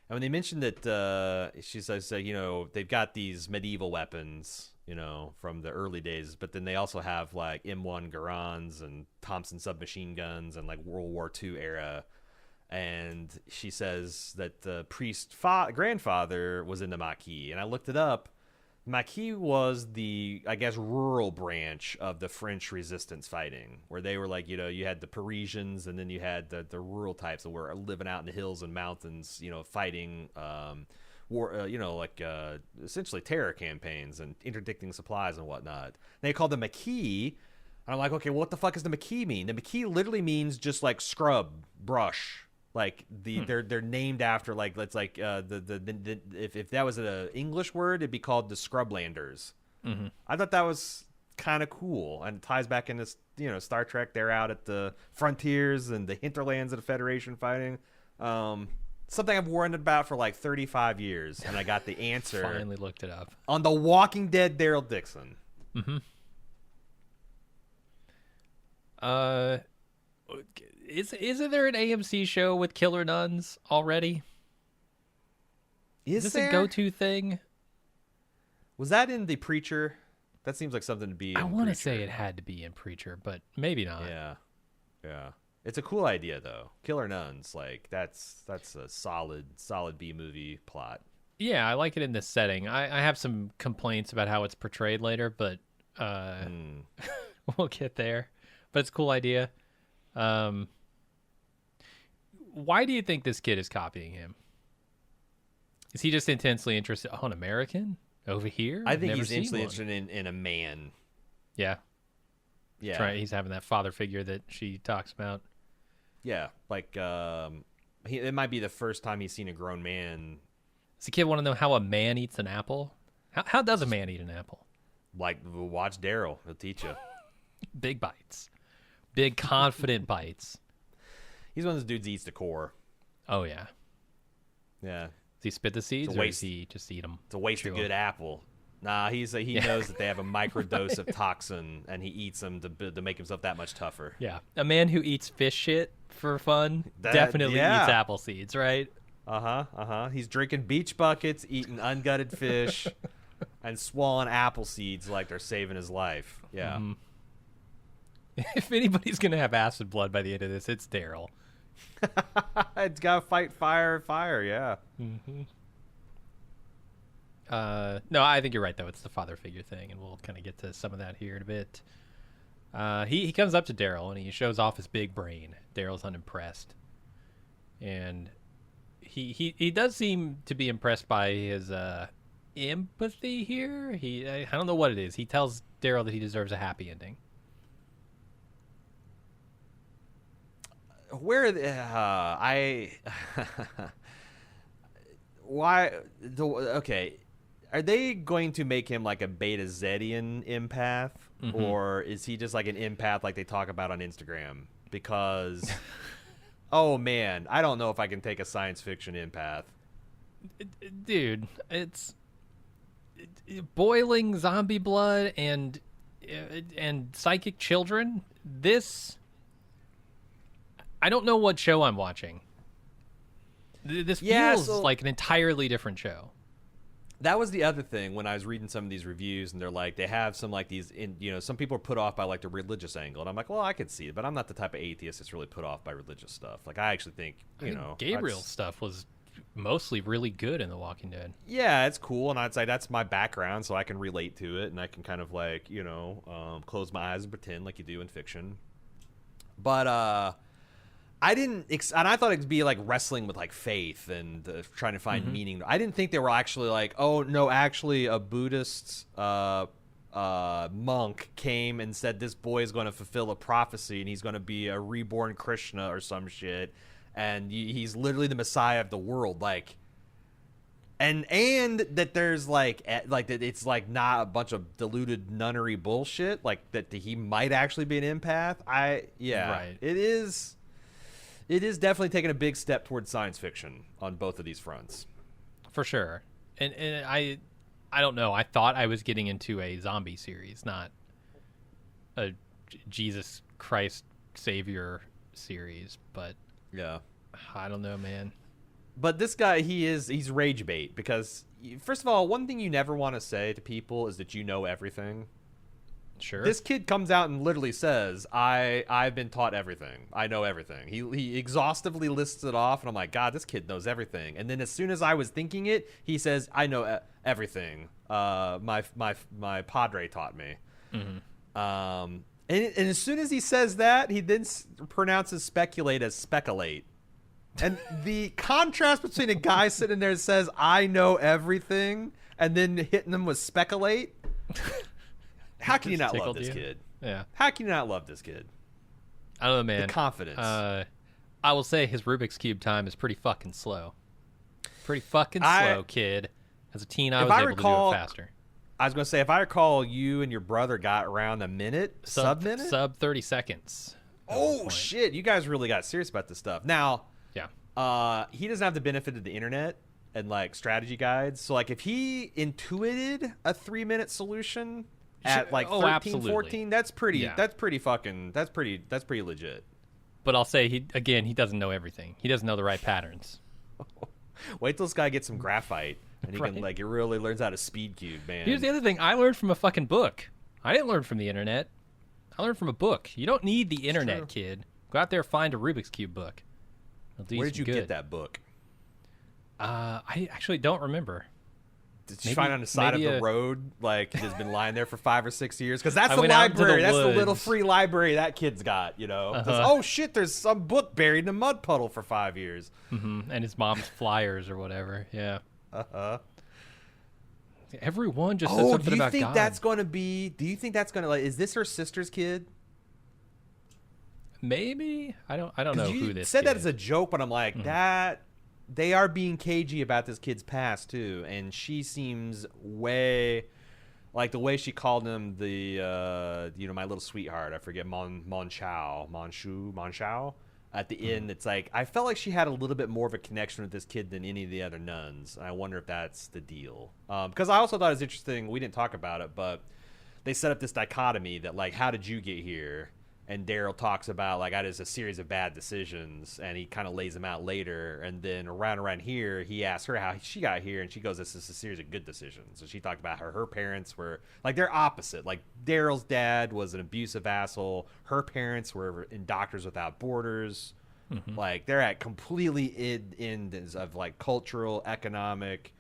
And when they mentioned that, she says, they've got these medieval weapons, from the early days, but then they also have like M1 Garans and Thompson submachine guns and like World War II era. And she says that the priest grandfather was in the Maquis, and I looked it up. Maquis was the, I guess, rural branch of the French resistance fighting, where they were like, you had the Parisians, and then you had the rural types that were living out in the hills and mountains, fighting war, essentially terror campaigns and interdicting supplies and whatnot. They called the Maquis. And I'm like, okay, well, what the fuck does the Maquis mean? The Maquis literally means just like scrub, brush. Like they're named after like let's like if that was an English word, it'd be called the Scrublanders. I thought that was kind of cool, and it ties back into Star Trek. They're out at the frontiers and the hinterlands of the Federation fighting. Something I've wondered about for like 35 years, and I got the answer. Finally looked it up on The Walking Dead. Daryl Dixon. Isn't there an AMC show with killer nuns already? Is this a go-to thing? Was that in The Preacher? That seems like something to be. I want to say it had to be in Preacher, but maybe not. Yeah. It's a cool idea though. Killer nuns, like that's a solid B movie plot. Yeah, I like it in this setting. I have some complaints about how it's portrayed later, but we'll get there. But it's a cool idea. Why do you think this kid is copying him? Is he just intensely interested? Oh, an American over here? I think he's intensely interested in a man. Yeah. He's having that father figure that she talks about. Yeah, like it might be the first time he's seen a grown man. Does the kid want to know how a man eats an apple? How does a man eat an apple? Like, watch Daryl. He'll teach you. Big bites. Big, confident bites. He's one of those dudes that eats the core. Oh, yeah. Yeah. Does he spit the seeds, or does he just eat them? It's a waste of good apple. Nah, he knows that they have a microdose of toxin, and he eats them to make himself that much tougher. Yeah. A man who eats fish shit for fun definitely eats apple seeds, right? He's drinking beach buckets, eating ungutted fish, and swallowing apple seeds like they're saving his life. Yeah. If anybody's going to have acid blood by the end of this, it's Daryl. It's got to fight fire, yeah. No, I think you're right, though. It's the father figure thing, and we'll kind of get to some of that here in a bit. He comes up to Daryl, and he shows off his big brain. Daryl's unimpressed. And he does seem to be impressed by his empathy here. I don't know what it is. He tells Daryl that he deserves a happy ending. Okay, are they going to make him like a Beta Zedian empath, or is he just like an empath like they talk about on Instagram? Because oh man, I don't know if I can take a science fiction empath. Dude, it's boiling zombie blood and psychic children. I don't know what show I'm watching. This feels like an entirely different show. That was the other thing when I was reading some of these reviews, and they're like, they have some like these, some people are put off by like the religious angle, and I'm like, well, I could see it, but I'm not the type of atheist that's really put off by religious stuff. Like, I actually think, Gabriel's stuff was mostly really good in The Walking Dead. Yeah, it's cool, and I'd say that's my background, so I can relate to it, and I can kind of like, close my eyes and pretend like you do in fiction. But I didn't, and I thought it'd be like wrestling with like faith and trying to find meaning. I didn't think they were actually like, oh no, actually a Buddhist monk came and said this boy is going to fulfill a prophecy and he's going to be a reborn Krishna or some shit, and he's literally the Messiah of the world. Like, and that there's like that it's like not a bunch of diluted nunnery bullshit. Like that he might actually be an empath. Right. It is. it is definitely taking a big step towards science fiction on both of these fronts. For sure. And I don't know. I thought I was getting into a zombie series, not a Jesus Christ Savior series. But yeah, I don't know, man. But this guy, he's rage bait because, first of all, one thing you never want to say to people is that you know everything. Sure. This kid comes out and literally says, I've been taught everything. I know everything. He exhaustively lists it off, and I'm like, God, this kid knows everything. And then as soon as I was thinking it, he says, I know everything. My padre taught me. Mm-hmm. And as soon as he says that, he then pronounces speculate as speculate. And the contrast between a guy sitting there that says, I know everything, and then hitting them with speculate. How can you not love this kid? Yeah. How can you not love this kid? I don't know, man. The confidence. I will say his Rubik's Cube time is pretty fucking slow. Pretty fucking slow, kid. As a teen, I was able to do it faster. I was going to say, if I recall, you and your brother got around a minute, sub-minute? Sub 30 seconds. Oh, shit. You guys really got serious about this stuff. Now, yeah. He doesn't have the benefit of the internet and, like, strategy guides. So, like, if he intuited a 3-minute solution at, like, 13, absolutely. 14, that's pretty legit. But I'll say, he doesn't know everything. He doesn't know the right patterns. Wait till this guy gets some graphite. And he can, like, he really learns how to speed cube, man. Here's the other thing. I learned from a fucking book. I didn't learn from the internet. I learned from a book. You don't need the internet, kid. Go out there and find a Rubik's Cube book. Where did you get that book? I actually don't remember. Did you find it on the side of the road? Like, it has been lying there for 5 or 6 years? Because that's the library. That's the little free library that kid's got, you know? Oh, shit, there's some book buried in a mud puddle for 5 years. Mm-hmm. And his mom's flyers or whatever. Yeah. Everyone just said something about God. Do you think that's going to, like, is this her sister's kid? Maybe. I don't know who this said kid that as a joke, but I'm like, that they are being cagey about this kid's past too, and she seems way like the way she called him the my little sweetheart. I forget Monchao. At the end, it's like I felt like she had a little bit more of a connection with this kid than any of the other nuns. And I wonder if that's the deal. Because I also thought it was interesting. We didn't talk about it, but they set up this dichotomy that, like, how did you get here? And Daryl talks about, like, that is a series of bad decisions, and he kind of lays them out later. And then around here, he asks her how she got here, and she goes, this is a series of good decisions. So she talked about her parents were, like, they're opposite. Like, Daryl's dad was an abusive asshole. Her parents were in Doctors Without Borders. Mm-hmm. Like, they're at completely ends of, like, cultural, economic,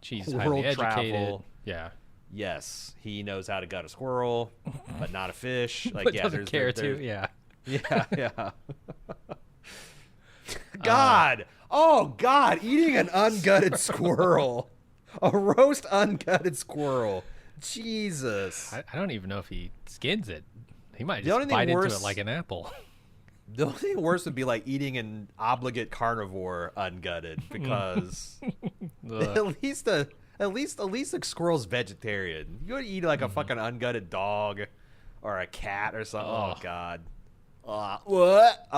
She's world highly travel. Educated. Yeah. Yes, he knows how to gut a squirrel, but not a fish. Like, but doesn't care to. Yeah. Yeah. God. God. Eating an ungutted squirrel. A roast ungutted squirrel. Jesus. I don't even know if he skins it. He might just bite into it like an apple. The only thing worse would be like eating an obligate carnivore ungutted, because at least a squirrel's vegetarian. You would eat like a fucking ungutted dog or a cat or something. Oh God. What?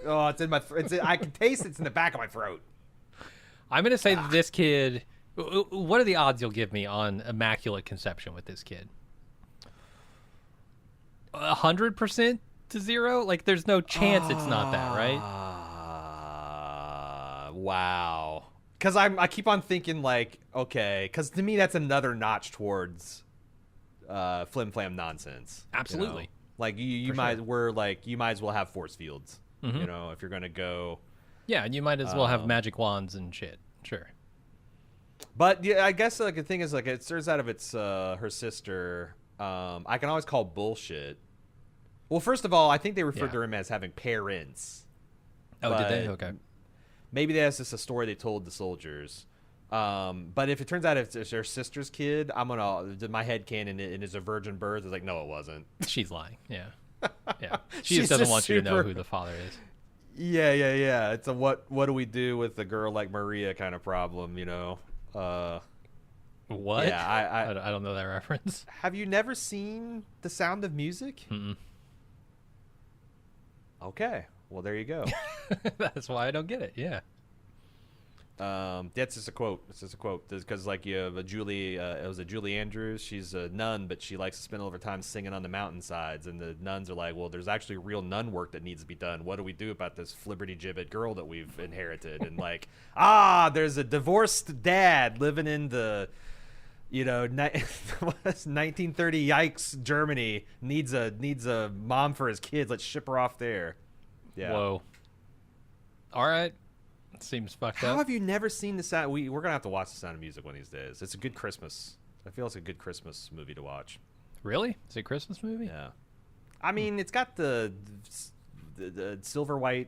It's in my I can taste it. It's in the back of my throat. I'm going to say that this kid, what are the odds you'll give me on immaculate conception with this kid? 100% to 0? Like, there's no chance it's not that, right? Wow. Because I keep on thinking, like, okay, because to me that's another notch towards flim flam nonsense. Absolutely. You know? Like you might as well have force fields. Mm-hmm. You know, if you're gonna go. Yeah, and you might as well have magic wands and shit. Sure. But yeah, I guess like the thing is, like, it turns out if it's her sister, I can always call bullshit. Well, first of all, I think they referred to him as having parents. Oh, did they? Okay. Maybe that's just a story they told the soldiers. But if it turns out it's her sister's kid, my headcanon and is a virgin birth is like, no, it wasn't. She's lying. Yeah. Yeah. She just doesn't want you to know who the father is. Yeah. It's a what do we do with a girl like Maria kind of problem, you know? What? Yeah, I don't know that reference. Have you never seen The Sound of Music? Mm-mm. Okay. Well, there you go. That's why I don't get it. Yeah. That's just a quote. It's just a quote because like you have a Julie. It was a Julie Andrews. She's a nun, but she likes to spend all of her time singing on the mountainsides. And the nuns are like, well, there's actually real nun work that needs to be done. What do we do about this flibberty gibbet girl that we've inherited? And like, there's a divorced dad living in the, 1930 yikes Germany needs a mom for his kids. Let's ship her off there. Yeah. Whoa. All right. Seems fucked up. How have you never seen the sound? We're gonna have to watch The Sound of Music one of these days. It's a good Christmas. I feel it's a good Christmas movie to watch. Really? It's a Christmas movie? Yeah. I mean, it's got the silver white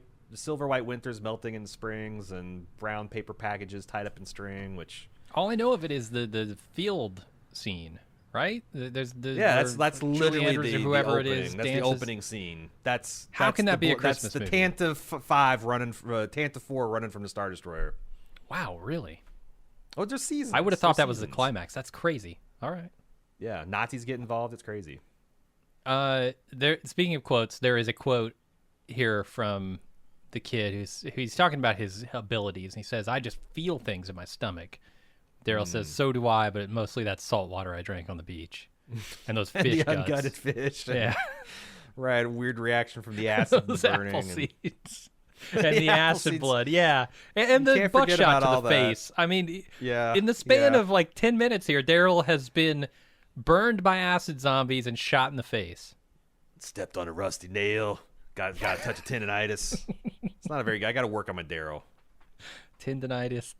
winters melting in the springs and brown paper packages tied up in string. Which all I know of it is the field scene. Right? That's literally the whoever opening. it is. That's dances. the opening scene. How can that be a Christmas movie? That's the Tanta 4 running from the Star Destroyer. Wow, really? Oh, there's seasons. I would have thought that was the climax. That's crazy. All right. Yeah, Nazis get involved. It's crazy. Speaking of quotes, there is a quote here from the kid who's talking about his abilities, and he says, "I just feel things in my stomach." Daryl says, "So do I, but mostly that's salt water I drank on the beach." And those fish the guts. ungutted fish. Yeah. Right, a weird reaction from the acid Those burning. apple seeds. And the acid seeds. blood, yeah. And the buckshot to the face. I mean, in the span of like 10 minutes here, Daryl has been burned by acid zombies and shot in the face. Stepped on a rusty nail. Got a touch of tendinitis. It's not a very good. I got to work on my Daryl. Tinnitus,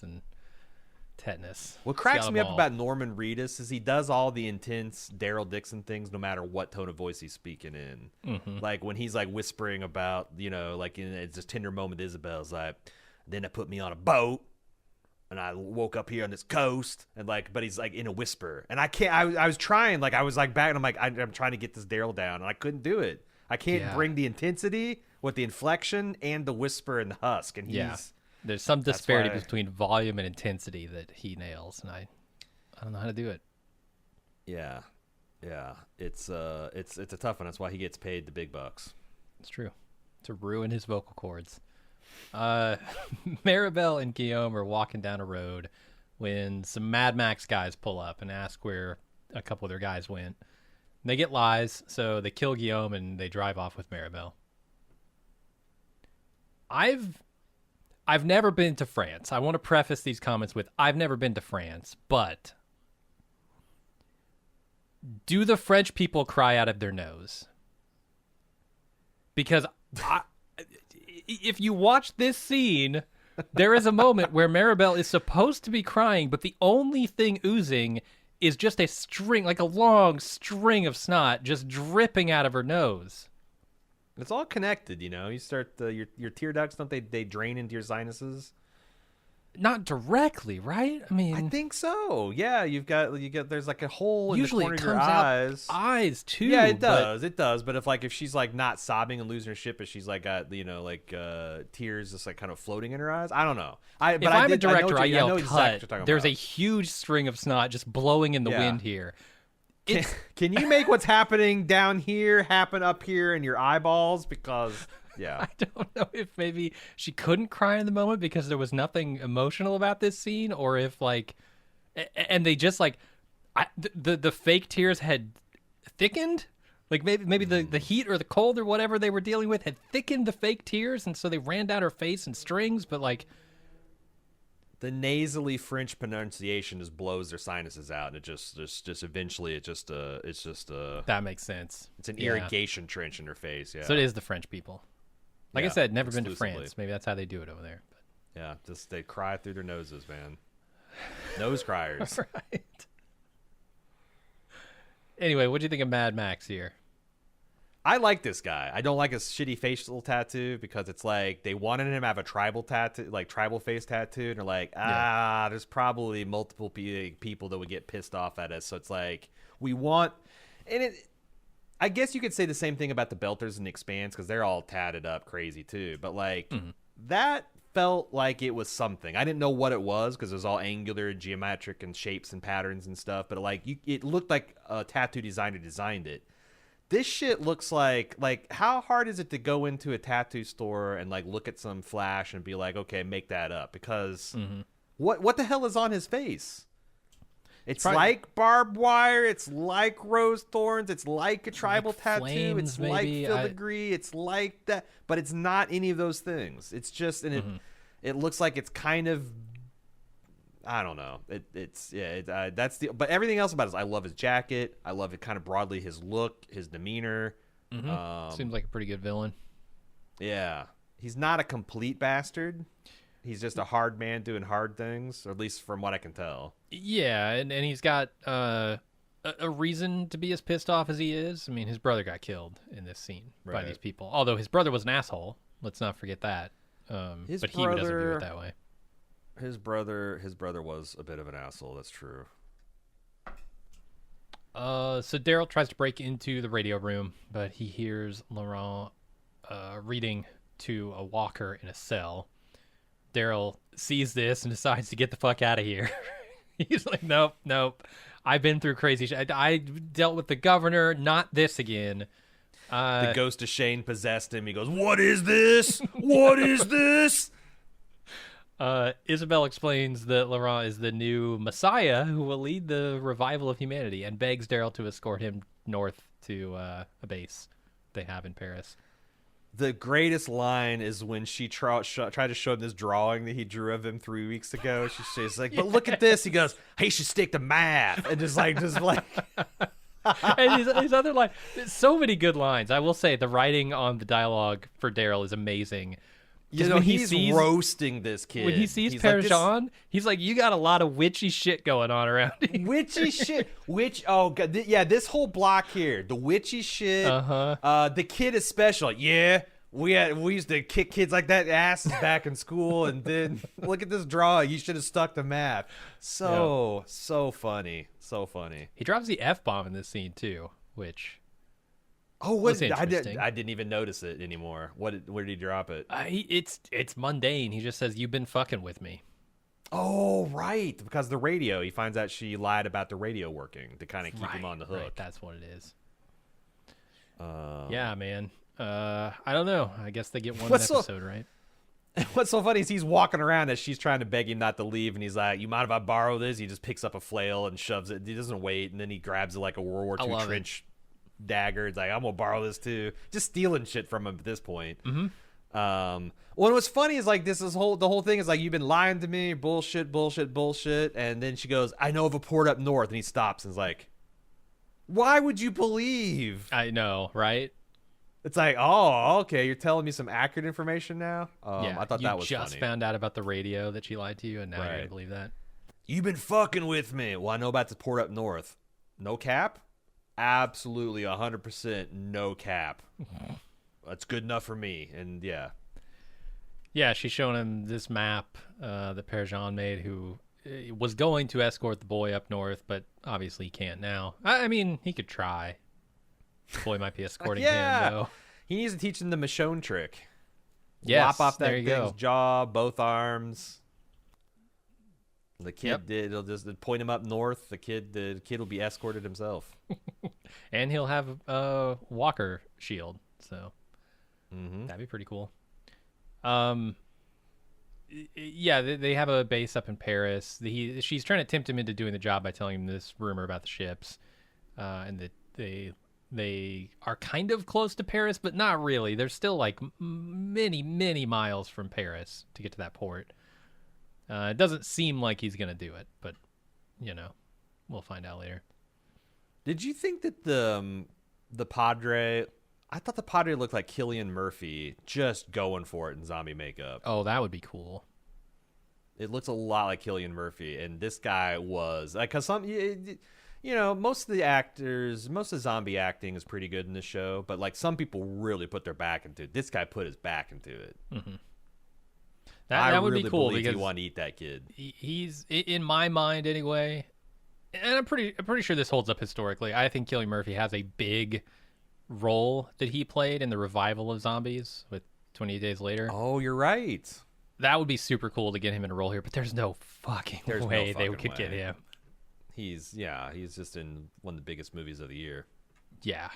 and tetanus. What cracks me up about Norman Reedus is he does all the intense Daryl Dixon things no matter what tone of voice he's speaking in. Mm-hmm. Like when he's like whispering about, like in this tender moment, Isabel's like, then they put me on a boat and I woke up here on this coast and like, but he's like in a whisper and I can't, I was trying, like I was like back and I'm like, I'm trying to get this Daryl down and I couldn't do it. I can't bring the intensity with the inflection and the whisper and the husk. And there's some disparity between volume and intensity that he nails, and I don't know how to do it. Yeah. It's a tough one. That's why he gets paid the big bucks. It's true. To ruin his vocal cords. Maribel and Guillaume are walking down a road when some Mad Max guys pull up and ask where a couple of their guys went. And they get lies, so they kill Guillaume and they drive off with Maribel. I've never been to France. I want to preface these comments with, I've never been to France, but do the French people cry out of their nose? Because if you watch this scene, there is a moment where Maribel is supposed to be crying, but the only thing oozing is just a string, like a long string of snot just dripping out of her nose. It's all connected, You start your tear ducts, don't they drain into your sinuses? Not directly, right? I mean, I think so. Yeah, you get there's like a hole in the usually corner it of your comes eyes. out eyes too. Yeah, it does. But if she's like not sobbing and losing her shit, but she's like got tears just like kind of floating in her eyes. I don't know. If I'm a director, I yell cut. There's a huge string of snot just blowing in the wind here. Can you make what's happening down here happen up here in your eyeballs? Because, I don't know if maybe she couldn't cry in the moment because there was nothing emotional about this scene, or if and they just the fake tears had thickened. Like maybe the heat or the cold or whatever they were dealing with had thickened the fake tears, and so they ran down her face in strings. But the nasally French pronunciation just blows their sinuses out, and it just eventually it's just that makes sense. It's an irrigation trench in her face. Yeah. So it is the French people. Like I said, never been to France. Maybe that's how they do it over there. But. Yeah, just they cry through their noses, man. Nose criers. Right. Anyway, what do you think of Mad Max here? I like this guy. I don't like his shitty facial tattoo because it's like they wanted him to have a tribal tattoo, like tribal face tattoo, and they're like, there's probably multiple people that would get pissed off at us. So it's like we want, and I guess you could say the same thing about the Belters and the Expanse because they're all tatted up crazy too. But that felt like it was something. I didn't know what it was because it was all angular, geometric, and shapes and patterns and stuff. But it looked like a tattoo designer designed it. this shit looks like how hard is it to go into a tattoo store and like look at some flash and be like, okay, make that up, because what the hell is on his face? It's like barbed wire. It's like rose thorns. It's like a tribal tattoo. Flames, it's maybe. like filigree. It's like that, but it's not any of those things. It's just, and it looks like it's kind of, I don't know. That's the. But everything else about it, I love his jacket. I love it kind of broadly, his look, his demeanor. Seems like a pretty good villain. Yeah, he's not a complete bastard. He's just a hard man doing hard things, or at least from what I can tell. Yeah, and he's got a reason to be as pissed off as he is. I mean, his brother got killed in this scene by these people. Although his brother was an asshole. Let's not forget that. But he doesn't view it that way. His brother was a bit of an asshole. That's true. So Daryl tries to break into the radio room, but he hears Laurent reading to a walker in a cell. Daryl sees this and decides to get the fuck out of here. He's like, nope. I've been through crazy shit. I dealt with the governor, not this again. The ghost of Shane possessed him. He goes, what is this? What is this? Isabel explains that Laurent is the new messiah who will lead the revival of humanity and begs Daryl to escort him north to a base they have in Paris. The greatest line is when she tried to show him this drawing that he drew of him 3 weeks ago. She's like, but look at this. He goes, he should stick to math. And just like. And his other line, so many good lines. I will say the writing on the dialogue for Daryl is amazing. You know, he's roasting this kid. When he sees Perdue, he's like, you got a lot of witchy shit going on around here. Witchy shit. Oh, God. Yeah, this whole block here. The witchy shit. The kid is special. Yeah, we used to kick kids like that asses back in school. And then look at this drawing. You should have stuck to math. So funny. So funny. He drops the F-bomb in this scene, too, which... Oh, what? I didn't even notice it anymore. Where did he drop it? It's mundane. He just says, "You've been fucking with me." Oh, right. Because the radio. He finds out she lied about the radio working to kind of keep him on the hook. Right. That's what it is. Yeah, man. I don't know. I guess they get one episode, right? What's so funny is he's walking around as she's trying to beg him not to leave, and he's like, "You mind if I borrow this?" He just picks up a flail and shoves it. He doesn't wait, and then he grabs it like a World War II trench dagger. It's like, I'm gonna borrow this too. Just stealing shit from him at this point. Well, what's funny is like the whole thing is like, you've been lying to me, bullshit, and then she goes, I know of a port up north, and he stops and is like, why would you believe? I know, right? It's like, oh, okay, you're telling me some accurate information now. Yeah, I thought that was funny. You just found out about the radio that she lied to you, and now you're gonna believe that. You've been fucking with me. Well, I know about the port up north. No cap. Absolutely 100% no cap. That's good enough for me. And yeah, she's showing him this map that Perdue made, who was going to escort the boy up north, but obviously he can't now. I mean, he could try. The boy might be escorting him, though. He needs to teach him the Michonne trick. Yes, lop off that thing's jaw, both arms. The kid it'll just point him up north. The kid will be escorted himself. And he'll have a walker shield, so that'd be pretty cool. Yeah, they have a base up in Paris. She's trying to tempt him into doing the job by telling him this rumor about the ships, and that they are kind of close to Paris, but not really. They're still like many miles from Paris to get to that port. It doesn't seem like he's gonna do it, but we'll find out later. Did you think that the Padre? I thought the Padre looked like Cillian Murphy, just going for it in zombie makeup. Oh, that would be cool. It looks a lot like Cillian Murphy, and this guy was like, cause most of the actors, most of the zombie acting is pretty good in this show, but like some people really put their back into it. This guy put his back into it. That would really be cool because because you want to eat that kid. He's, in my mind anyway, and I'm pretty sure this holds up historically. I think Cillian Murphy has a big role that he played in the revival of zombies with 28 Days Later. Oh, you're right. That would be super cool to get him in a role here, but there's no fucking way they could get He's just in one of the biggest movies of the year. Yeah,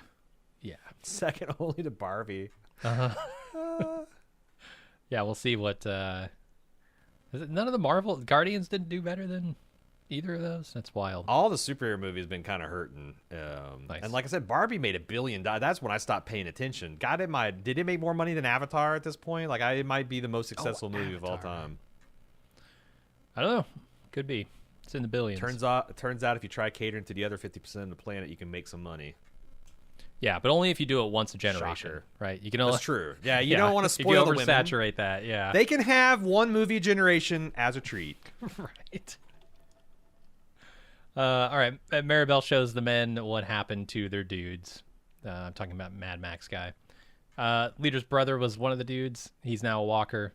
Second only to Barbie. Yeah, we'll see what. Is it none of the Marvel Guardians didn't do better than either of those? That's wild. All the superhero movies been kind of hurting. Nice. And like I said, Barbie made $1 billion. That's when I stopped paying attention. Did it make more money than Avatar at this point? Like, it might be the most successful movie of all time. I don't know. Could be. It's in the billions. Turns out if you try catering to the other 50% of the planet, you can make some money. Yeah, but only if you do it once a generation, Shocker. right? You can only, That's true. Yeah, you don't want to spoil if the you women. oversaturate that, yeah. They can have one movie a generation as a treat. Right. All right. Maribel shows the men what happened to their dudes. I'm talking about Mad Max guy. Leader's brother was one of the dudes. He's now a walker.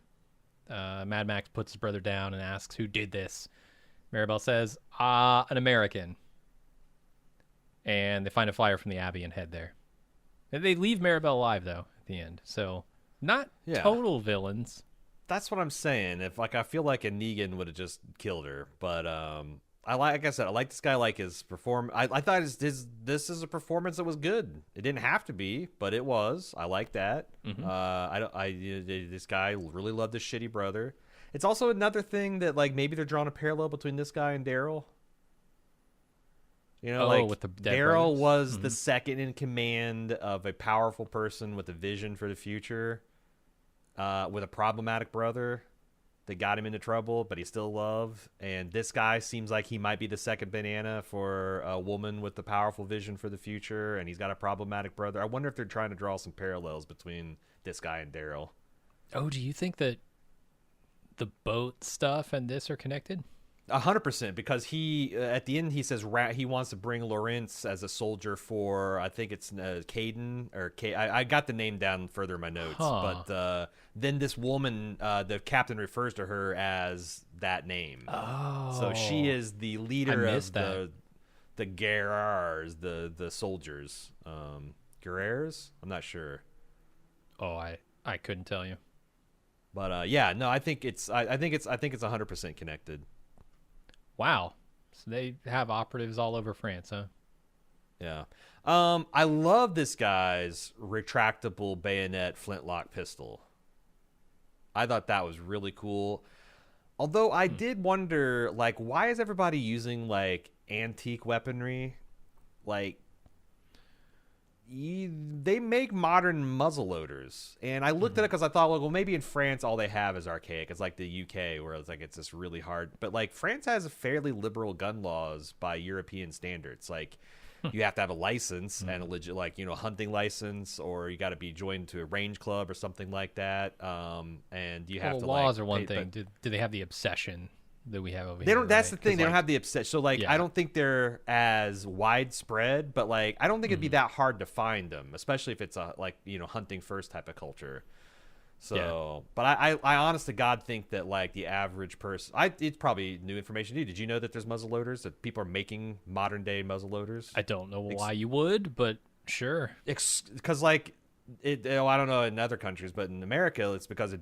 Mad Max puts his brother down and asks who did this. Maribel says, an American. And they find a flyer from the Abbey and head there. And they leave Maribel alive, though, at the end. So, not total villains. That's what I'm saying. I feel like a Negan would have just killed her. But, like I said, I like this guy, like his performance. I thought this is a performance that was good. It didn't have to be, but it was. I like that. Mm-hmm. This guy really loved his shitty brother. It's also another thing that, like, maybe they're drawing a parallel between this guy and Daryl. You know, with the Daryl was the second in command of a powerful person with a vision for the future, with a problematic brother that got him into trouble, but he still loved. And this guy seems like he might be the second banana for a woman with a powerful vision for the future, and he's got a problematic brother. I wonder if they're trying to draw some parallels between this guy and Daryl. Oh, do you think that the boat stuff and this are connected? 100%, because he at the end he says he wants to bring Lawrence as a soldier for, I think it's Caden or I got the name down further in my notes, but then this woman, the captain refers to her as that name. Oh, so she is the leader of the Guerrers, the soldiers. Guerrers? I'm not sure. Oh, I couldn't tell you. But yeah, no, I think it's 100% connected. Wow. So they have operatives all over France, huh? Yeah. I love this guy's retractable bayonet flintlock pistol. I thought that was really cool. Although I did wonder, like, why is everybody using, like, antique weaponry? Like, they make modern muzzleloaders, and I looked at it because I thought, well, maybe in France all they have is archaic. It's like the UK, where it's like it's just really hard. But like France has fairly liberal gun laws by European standards. Like you have to have a license and a legit, like, hunting license, or you got to be joined to a range club or something like that. And you have to laws are one thing. Do they have the obsession that we have over here? They don't. That's right? the thing. They don't have the obsession. So like, I don't think they're as widespread, but like, I don't think it'd be that hard to find them, especially if it's a hunting first type of culture. So, but I honest to God think that like the average person, it's probably new information to you. Did you know that there's muzzle loaders, that people are making modern day muzzle loaders? I don't know why you would, but sure. Because like. I don't know in other countries, but in America, it's because of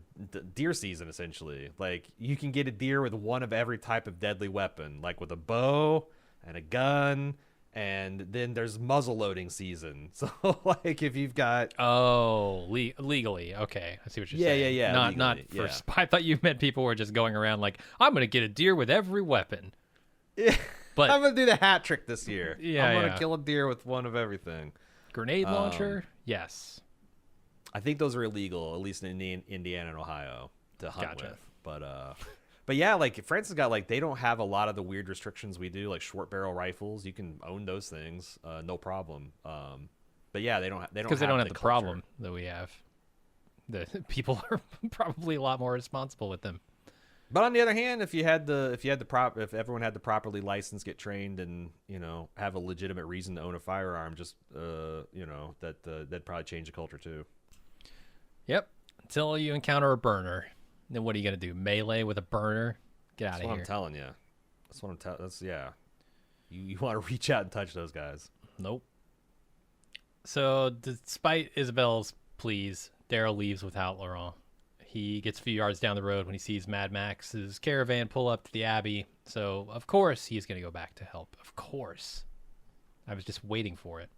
deer season, essentially. Like, you can get a deer with one of every type of deadly weapon, like with a bow and a gun, and then there's muzzle loading season. So, like, if you've got... Oh, legally. Okay, I see what you're saying. Yeah. Not legally, for... I thought you meant people were just going around like, I'm going to get a deer with every weapon. Yeah, but I'm going to do the hat trick this year. Yeah, I'm going to kill a deer with one of everything. Grenade launcher? Yes. I think those are illegal, at least in Indiana and Ohio, to hunt with. But yeah, like France has got, like, they don't have a lot of the weird restrictions we do, like short barrel rifles. You can own those things, no problem. But yeah, they don't because they don't have the problem that we have. The people are probably a lot more responsible with them. But on the other hand, if everyone had to properly license, get trained, and have a legitimate reason to own a firearm, just that'd probably change the culture too. Yep. Until you encounter a burner, then what are you gonna do? Melee with a burner? Get out of here. That's what I'm telling you. That's what I'm telling. That's You want to reach out and touch those guys. Nope. So despite Isabel's pleas, Daryl leaves without Laurent. He gets a few yards down the road when he sees Mad Max's caravan pull up to the Abbey. So of course he's gonna go back to help. Of course. I was just waiting for it.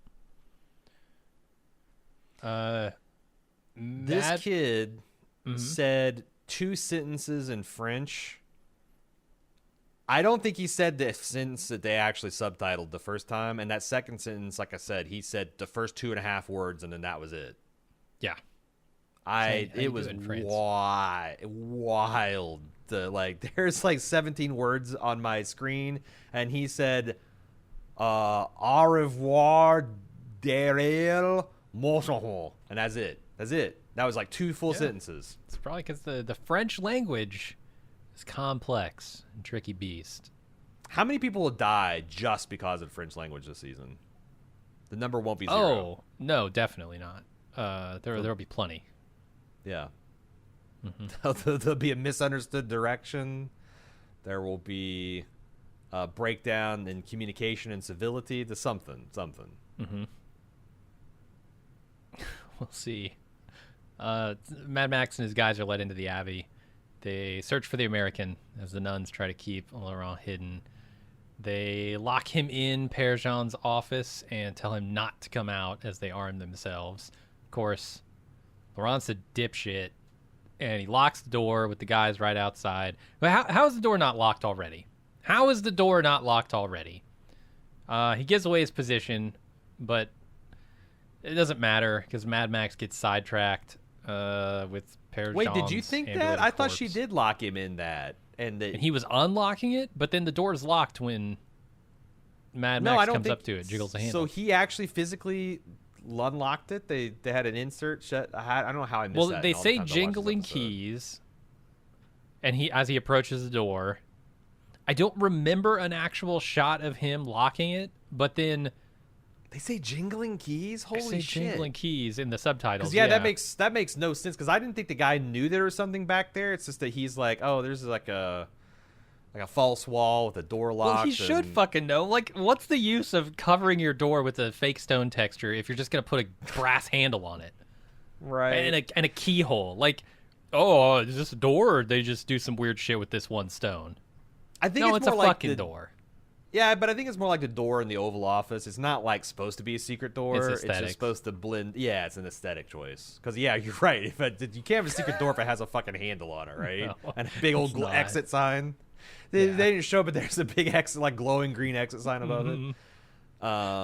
This kid said 2 sentences in French. I don't think he said the sentence that they actually subtitled the first time. And that second sentence, like I said, he said the first 2.5 words, and then that was it. Yeah. It was wild. There's like 17 words on my screen, and he said, au revoir, Daryl Dixon. And that's it. That was like 2 full sentences. It's probably because the French language is complex and tricky beast. How many people will die just because of French language this season? The number won't be 0. Oh, no, definitely not. There'll be plenty. Yeah. There'll be a misunderstood direction. There will be a breakdown in communication and civility to something. We'll see. Mad Max and his guys are led into the Abbey. They search for the American as the nuns try to keep Laurent hidden. They lock him in Perdue office and tell him not to come out as they arm themselves. Of course, Laurent's a dipshit, and he locks the door with the guys right outside. But how is the door not locked already? He gives away his position, but it doesn't matter because Mad Max gets sidetracked with Perdue's. Wait, did you think that? I thought she did lock him in that. And he was unlocking it, but then the door's locked when Mad Max comes up to it, jiggles the handle. So he actually physically unlocked it? They had an insert shut? I don't know how I missed that. Well, they say jingling keys, and as he approaches the door. I don't remember an actual shot of him locking it, but then they say jingling keys. Holy shit! Jingling keys in the subtitles. Yeah, that makes no sense because I didn't think the guy knew there was something back there. It's just that he's like, oh, there's like a false wall with a door lock. Well, he should fucking know. Like, what's the use of covering your door with a fake stone texture if you're just gonna put a brass handle on it, right? And a keyhole. Like, oh, is this a door, or they just do some weird shit with this one stone? I think it's more a fucking door. Yeah, but I think it's more like the door in the Oval Office. It's not like supposed to be a secret door. It's just supposed to blend. Yeah, it's an aesthetic choice. Because yeah, you're right. You can't have a secret door if it has a fucking handle on it, right? No, and a big old exit sign. They didn't show, but there's a big exit, like glowing green exit sign above it.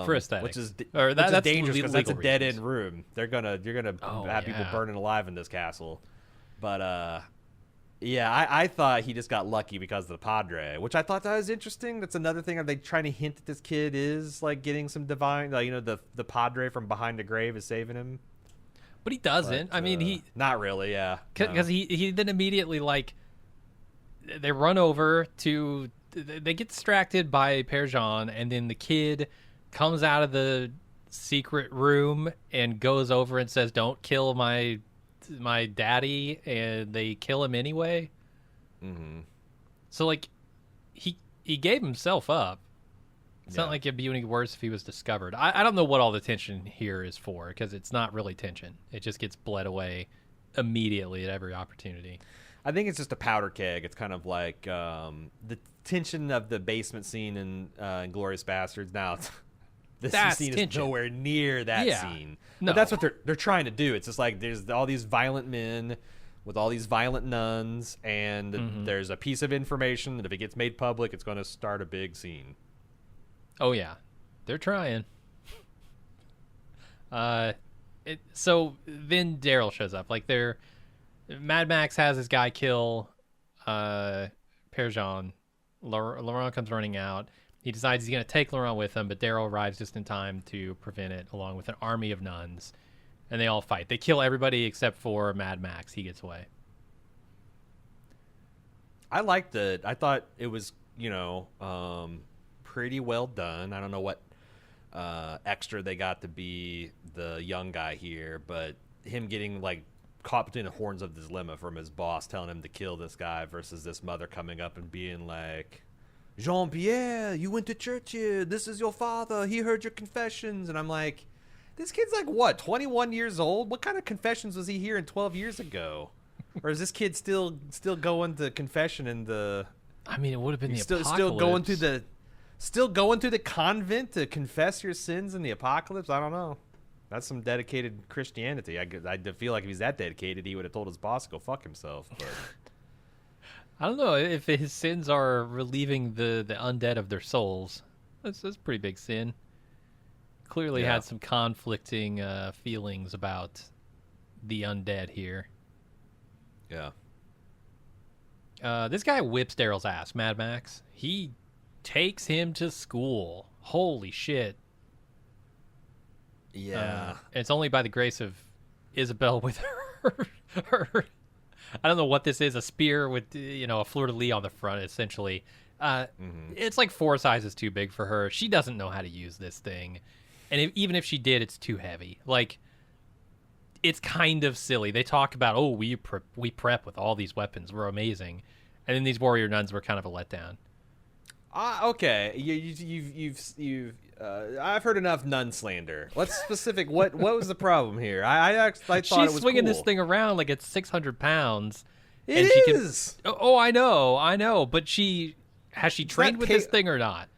For aesthetics, which is dangerous because that's a dead end room. You're gonna have people burning alive in this castle. But yeah, I thought he just got lucky because of the Padre, which I thought that was interesting. That's another thing. Are they trying to hint that this kid is like getting some divine, like, the Padre from behind the grave is saving him? But he doesn't. I mean, he not really. Yeah, because he then immediately, like, they run over to, they get distracted by Perdue, and then the kid comes out of the secret room and goes over and says, "Don't kill my daddy," and they kill him anyway. So like he gave himself up. It's not like it'd be any worse if he was discovered. I don't know what all the tension here is for, because it's not really tension. It just gets bled away immediately at every opportunity. I think it's just a powder keg. It's kind of like the tension of the basement scene in Inglourious Bastards. Now this scene is nowhere near that scene. No. But that's what they're trying to do. It's just like there's all these violent men with all these violent nuns, and there's a piece of information that if it gets made public, it's going to start a big scene. Oh yeah, they're trying. So then Daryl shows up. Like, Mad Max has his guy kill Perdue. Laurent comes running out. He decides he's going to take Laurent with him, but Daryl arrives just in time to prevent it, along with an army of nuns. And they all fight. They kill everybody except for Mad Max. He gets away. I liked it. I thought it was, pretty well done. I don't know what extra they got to be the young guy here, but him getting, like, caught between the horns of the dilemma from his boss telling him to kill this guy versus this mother coming up and being like, "Jean-Pierre, you went to church here. This is your father. He heard your confessions." And I'm like, this kid's like, what, 21 years old? What kind of confessions was he hearing 12 years ago? Or is this kid still going to confession in the... I mean, it would have been the apocalypse. Still going to the convent to confess your sins in the apocalypse? I don't know. That's some dedicated Christianity. I feel like if he's that dedicated, he would have told his boss to go fuck himself. But I don't know if his sins are relieving the undead of their souls. That's a pretty big sin. Clearly had some conflicting feelings about the undead here. Yeah. This guy whips Daryl's ass, Mad Max. He takes him to school. Holy shit. Yeah. It's only by the grace of Isabel with her I don't know what this is, a spear with, a fleur-de-lis on the front, essentially. It's like 4 sizes too big for her. She doesn't know how to use this thing. And even if she did, it's too heavy. Like, it's kind of silly. They talk about, we prep with all these weapons. We're amazing. And then these warrior nuns were kind of a letdown. Okay, I've heard enough nun slander. What's specific? What was the problem here? I thought she's it was swinging cool. this thing around like it's 600 pounds. It is. I know. But has she trained with this thing or not?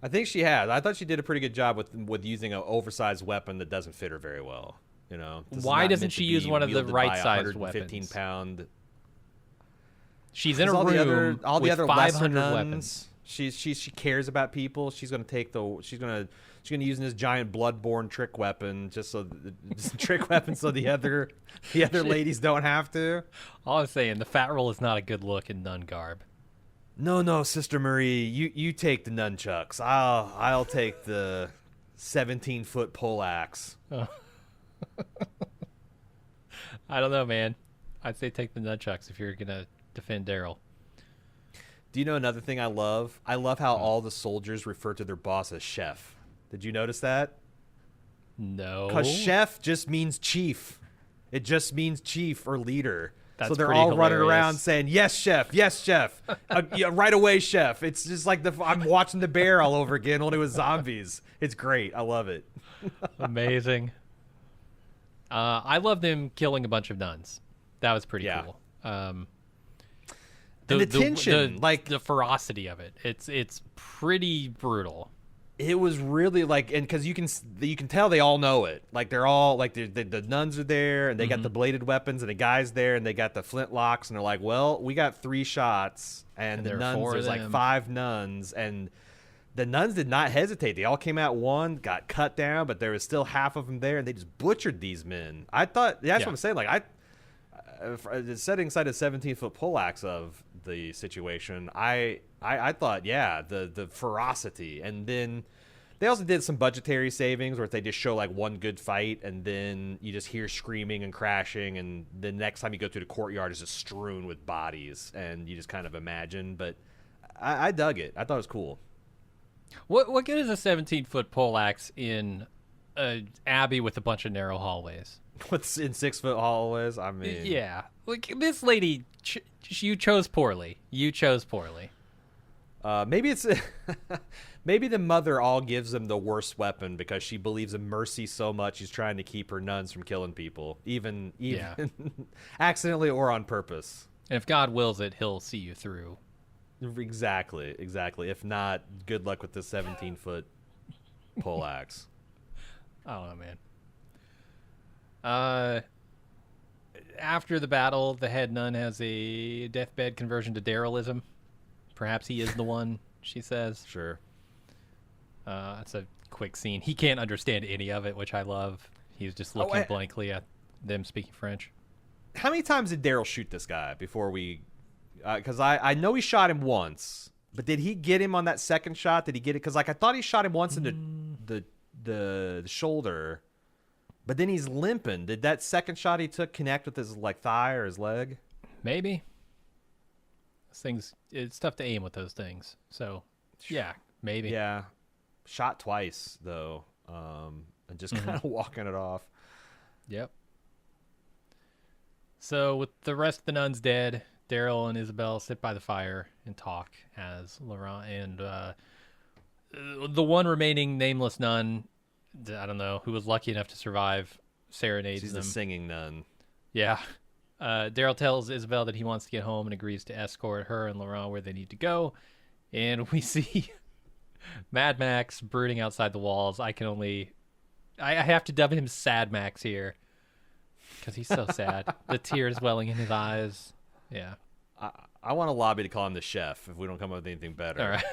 I think she has. I thought she did a pretty good job with using an oversized weapon that doesn't fit her very well. Why doesn't she use one of the right-sized weapons? 15-pound. She's in a room all the with other 500 nuns, weapons. She cares about people. She's gonna use this giant bloodborne trick weapon just so the other ladies don't have to. All I'm saying, the fat roll is not a good look in nun garb. No, Sister Marie, you take the nunchucks. I'll take the 17-foot pole axe. Oh. I don't know, man. I'd say take the nunchucks if you're gonna defend Daryl. Do you know another thing I love? I love how all the soldiers refer to their boss as chef. Did you notice that? No. Because chef just means chief. It just means chief or leader. That's so they're pretty all hilarious. running around saying, yes, chef, yeah, right away, chef. It's just like I'm watching The Bear all over again, only with zombies. It's great. I love it. Amazing. I love them killing a bunch of nuns. That was pretty cool. The tension, the ferocity of it. It's pretty brutal. It was really and because you can tell they all know it. Like they're all like the nuns are there and they got the bladed weapons and the guys there and they got the flintlocks and they're like, well, we got 3 shots and the nuns, there's like 5 nuns and the nuns did not hesitate. They all came out one, got cut down, but there was still half of them there and they just butchered these men. I thought that's what I'm saying. Like setting aside a 17-foot poleaxe of the situation, I thought, the ferocity. And then they also did some budgetary savings where they just show like one good fight and then you just hear screaming and crashing and the next time you go through the courtyard is just strewn with bodies and you just kind of imagine. But I dug it. I thought it was cool. What good is a 17-foot poleaxe in Abbey with a bunch of narrow hallways? What's in 6-foot hallways? I mean, yeah, like this lady, you chose poorly. Maybe it's maybe the mother all gives them the worst weapon because she believes in mercy so much. She's trying to keep her nuns from killing people, even accidentally or on purpose. And if God wills it, He'll see you through. Exactly. If not, good luck with the 17-foot poleaxe. I don't know, man. After the battle, the head nun has a deathbed conversion to Darylism. Perhaps he is the one, she says. Sure. That's a quick scene. He can't understand any of it, which I love. He's just looking blankly at them speaking French. How many times did Daryl shoot this guy before we... Because I know he shot him once, but did he get him on that second shot? Did he get it? Because I thought he shot him once in the shoulder... But then he's limping. Did that second shot he took connect with his thigh or his leg? Maybe. It's tough to aim with those things. So, yeah, maybe. Yeah. Shot twice, though, and just kind of walking it off. Yep. So, with the rest of the nuns dead, Daryl and Isabel sit by the fire and talk as Laurent and the one remaining nameless nun, I don't know, who was lucky enough to survive, serenades them. She's the singing nun. Yeah. Daryl tells Isabel that he wants to get home and agrees to escort her and Laurent where they need to go. And we see Mad Max brooding outside the walls. I can only I have to dub him Sad Max here because he's so sad. The tears welling in his eyes. Yeah. I want a lobby to call him the chef if we don't come up with anything better. All right.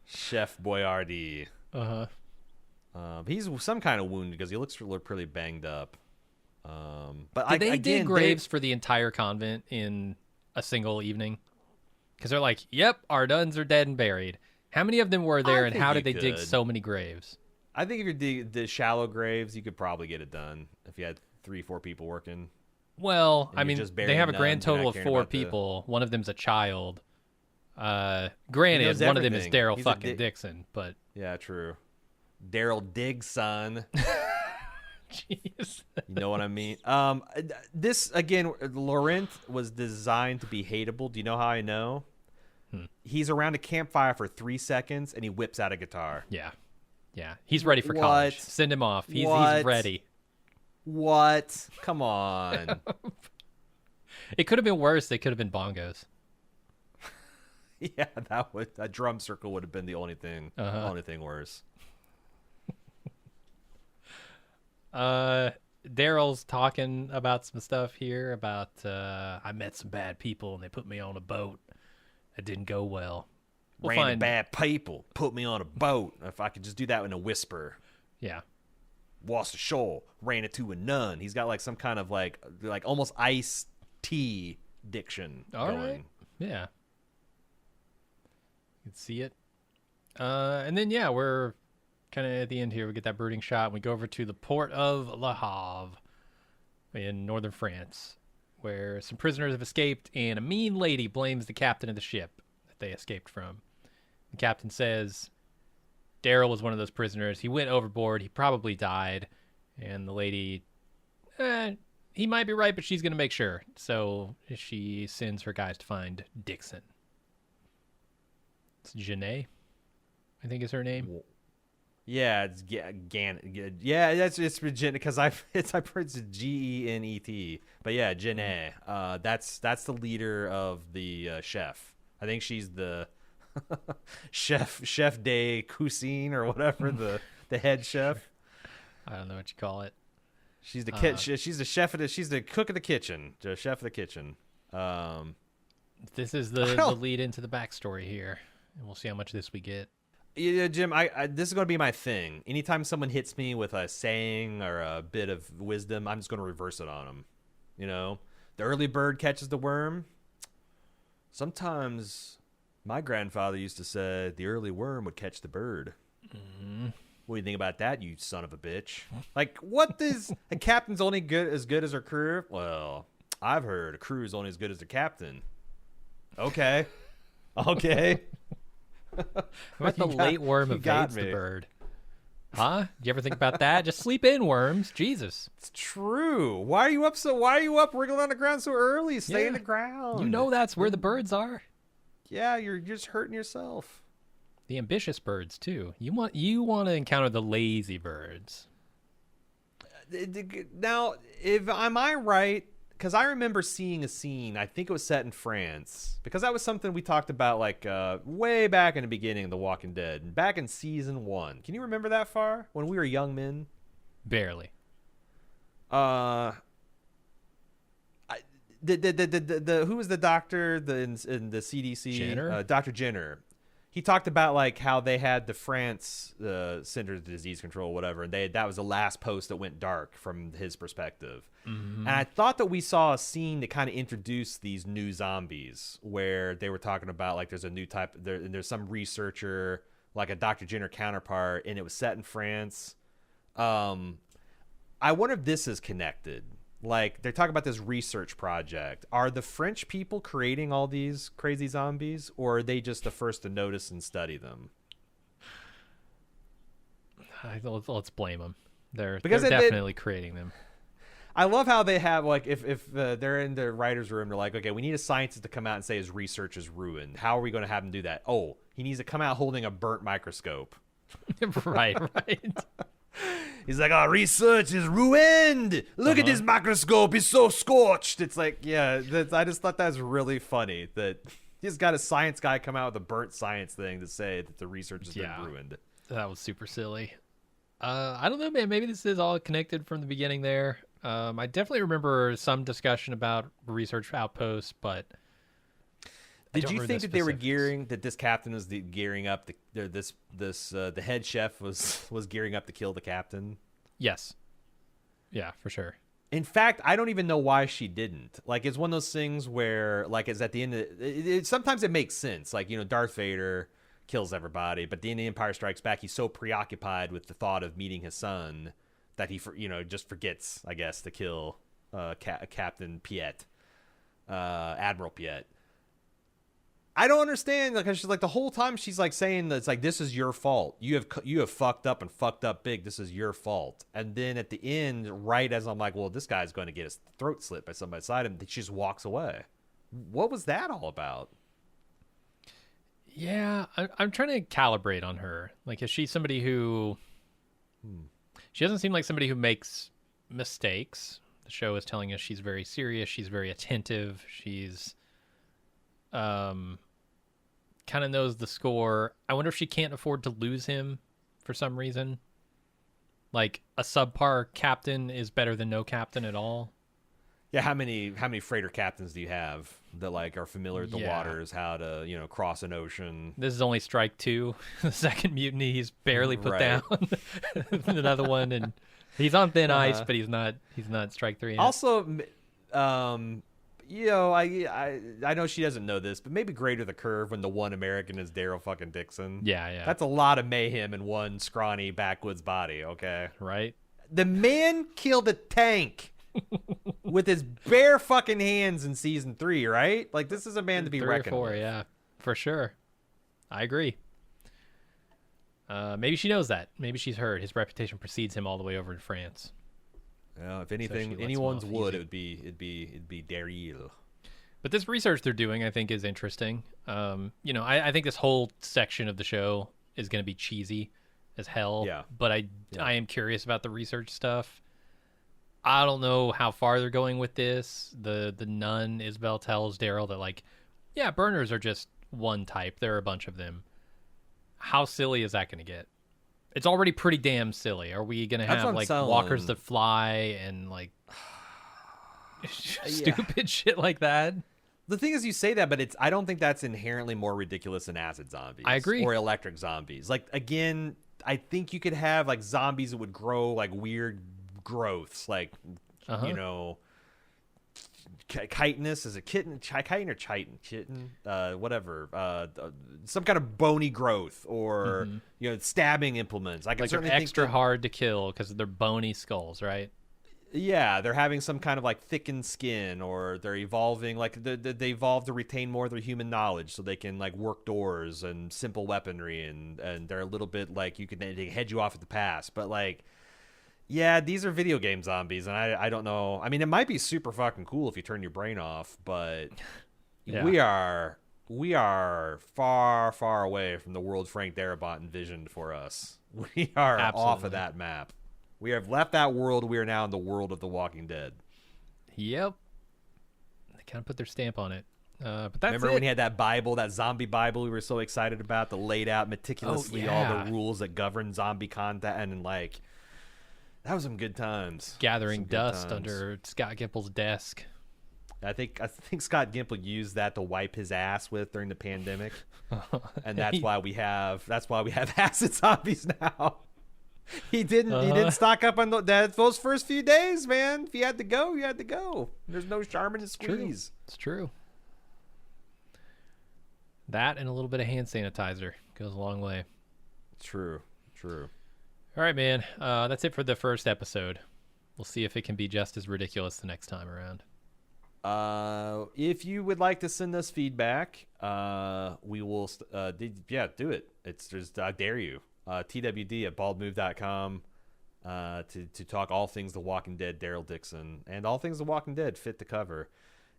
Chef Boyardee. He's some kind of wounded because he looks pretty banged up. But Did they dig graves for the entire convent in a single evening? Because they're like, yep, our nuns are dead and buried. How many of them were there, and how did they dig so many graves? I think if you dig the shallow graves, you could probably get it done if you had 3-4 people working. Well, I mean, they have a grand total of 4 people. One of them's a child. Granted, one of them is Daryl fucking Dixon, but... Yeah, true. Daryl Dixon. Jeez. You know what I mean? This, again, Laurent was designed to be hateable. Do you know how I know? He's around a campfire for 3 seconds, and he whips out a guitar. Yeah. Yeah. He's ready for college. Send him off. He's ready. What? Come on. It could have been worse. They could have been bongos. Yeah, a drum circle would have been the only thing worse. Daryl's talking about some stuff here about I met some bad people and they put me on a boat. It didn't go well. Random bad people put me on a boat. If I could just do that in a whisper. Yeah. Lost ashore, ran into a nun. He's got like some kind of like almost iced tea diction going. Right. Yeah. You can see it. And then we're kind of at the end here. We get that brooding shot. And we go over to the port of Le Havre in northern France, where some prisoners have escaped, and a mean lady blames the captain of the ship that they escaped from. The captain says Daryl was one of those prisoners. He went overboard. He probably died. And the lady, he might be right, but she's going to make sure. So she sends her guys to find Dixon. It's Janae, I think is her name. Yeah, it's Gan. Yeah, it's because I pronounce it Genet. But yeah, Janae. That's the leader of the chef. I think she's the chef de cuisine or whatever, the head chef. I don't know what you call it. She's the she's the chef of she's the cook of the kitchen, the chef of the kitchen. This is the lead into the backstory here, and we'll see how much of this we get. Yeah, Jim, this is going to be my thing. Anytime someone hits me with a saying or a bit of wisdom, I'm just going to reverse it on them. You know, the early bird catches the worm. Sometimes my grandfather used to say the early worm would catch the bird. Mm-hmm. What do you think about that, you son of a bitch? Like, what is a captain's only as good as her crew? Well, I've heard a crew is only as good as the captain. Okay. How about the late worm evades the bird? Huh? Do you ever think about that? Just sleep in, worms. Jesus. It's true. Why are you up wriggling on the ground so early? Stay in the ground. You know that's where the birds are. Yeah, you're just hurting yourself. The ambitious birds too. You want to encounter the lazy birds. Now, am I right? Because I remember seeing a scene, I think it was set in France, because that was something we talked about like way back in the beginning of The Walking Dead, back in season 1. Can you remember that far? When we were young men? Barely. Who was the doctor in the CDC? Jenner? Dr. Jenner. He talked about like how they had the France Center of Disease Control, whatever, and that was the last post that went dark from his perspective. Mm-hmm. And I thought that we saw a scene that kind of introduced these new zombies, where they were talking about like there's a new type, there's some researcher, like a Dr. Jenner counterpart, and it was set in France. I wonder if this is connected. Like, they're talking about this research project. Are the French people creating all these crazy zombies, or are they just the first to notice and study them? Let's blame them. They're definitely creating them. I love how they have, like, if they're in the writer's room, they're like, okay, we need a scientist to come out and say his research is ruined. How are we going to have him do that? Oh, he needs to come out holding a burnt microscope. Right. He's like, our research is ruined. Look at this microscope. It's so scorched. It's like, yeah, I just thought that was really funny that he's got a science guy come out with a burnt science thing to say that the research has been ruined. That was super silly. I don't know, man. Maybe this is all connected from the beginning there. I definitely remember some discussion about research outposts, but did you think that they were that this captain was gearing up the head chef was gearing up to kill the captain? Yes. Yeah, for sure. In fact, I don't even know why she didn't. Like, it's one of those things where, like, it's at the end of it, sometimes it makes sense. Like, Darth Vader kills everybody, but at the end of Empire Strikes Back, he's so preoccupied with the thought of meeting his son that he, just forgets, I guess, to kill Captain Piet, Admiral Piet. I don't understand, because she's like, the whole time she's like saying that it's like, this is your fault. You have fucked up and fucked up big. This is your fault. And then at the end, right as I'm like, well, this guy's going to get his throat slit by somebody beside him, she just walks away. What was that all about? Yeah, I'm trying to calibrate on her. Like, is she somebody who... She doesn't seem like somebody who makes mistakes. The show is telling us she's very serious. She's very attentive. She's... kind of knows the score. I wonder if she can't afford to lose him for some reason. Like, a subpar captain is better than no captain at all. Yeah, how many freighter captains do you have that like are familiar with the waters, how to cross an ocean? This is only strike 2. The second mutiny, he's barely put down. Another one, and he's on thin ice, but he's not strike 3 yet. Also, I know she doesn't know this, but maybe greater the curve when the one American is Daryl fucking Dixon. Yeah. That's a lot of mayhem in one scrawny backwoods body, okay? Right. The man killed a tank with his bare fucking hands in season 3, right? Like, this is a man to be reckoned with. 3 or 4, yeah, for sure. I agree. Maybe she knows that. Maybe she's heard his reputation precedes him all the way over in France. Well, if anything, anyone's would, it'd be Daryl. But this research they're doing, I think, is interesting. I think this whole section of the show is going to be cheesy as hell. Yeah. But I am curious about the research stuff. I don't know how far they're going with this. The nun, Isabel, tells Daryl that, like, yeah, burners are just one type. There are a bunch of them. How silly is that going to get? It's already pretty damn silly. Are we going to have, like, walkers that fly and, like, stupid shit like that? The thing is, you say that, but I don't think that's inherently more ridiculous than acid zombies. I agree. Or electric zombies. Like, again, I think you could have, like, zombies that would grow, like, weird growths. Like, chitinous. Is it chitin or chitin? Chitin? Whatever. Some kind of bony growth or, stabbing implements. I can certainly they're extra hard to kill because they're bony skulls, right? Yeah, they're having some kind of, like, thickened skin, or they're evolving, like, they evolve to retain more of their human knowledge so they can, like, work doors and simple weaponry, and they're a little bit, like, they head you off at the pass. But, like, yeah, these are video game zombies, and I don't know. I mean, it might be super fucking cool if you turn your brain off, but we are far, far away from the world Frank Darabont envisioned for us. We are off of that map. We have left that world. We are now in the world of The Walking Dead. Yep. They kind of put their stamp on it. But that's Remember when he had that Bible, that zombie Bible we were so excited about, that laid out meticulously all the rules that govern zombie content, and like, that was some good times. Gathering dust under Scott Gimple's desk. I think Scott Gimple used that to wipe his ass with during the pandemic, and that's why we have acid zombies now. He didn't stock up on those first few days, man. If you had to go, you had to go. There's no Charmin to squeeze. It's true. That and a little bit of hand sanitizer goes a long way. True. All right, man. That's it for the first episode. We'll see if it can be just as ridiculous the next time around. If you would like to send us feedback, we will. Do it. I dare you. TWD@baldmove.com to talk all things The Walking Dead, Daryl Dixon, and all things The Walking Dead fit to cover.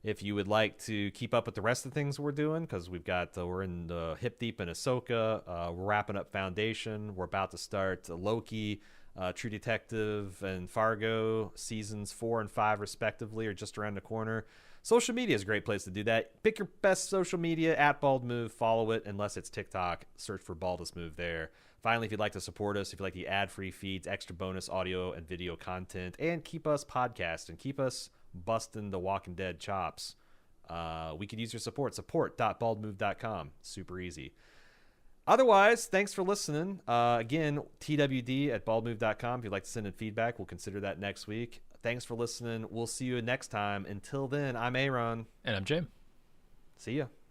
If you would like to keep up with the rest of the things we're doing, because we're in the hip deep in Ahsoka, we're wrapping up Foundation, we're about to start Loki. True Detective and Fargo seasons 4 and 5 respectively are just around the corner. Social media is a great place to do that. Pick your best social media at Bald Move. Follow it unless it's TikTok. Search for Baldest Move there. Finally, if you'd like to support us, if you like the ad-free feeds, extra bonus audio and video content, and keep us podcast and keep us busting the Walking Dead chops, we could use your support. Support.baldmove.com. Super easy. Otherwise, thanks for listening. Again, TWD at baldmove.com. If you'd like to send in feedback, we'll consider that next week. Thanks for listening. We'll see you next time. Until then, I'm A.Ron. And I'm Jim. See ya.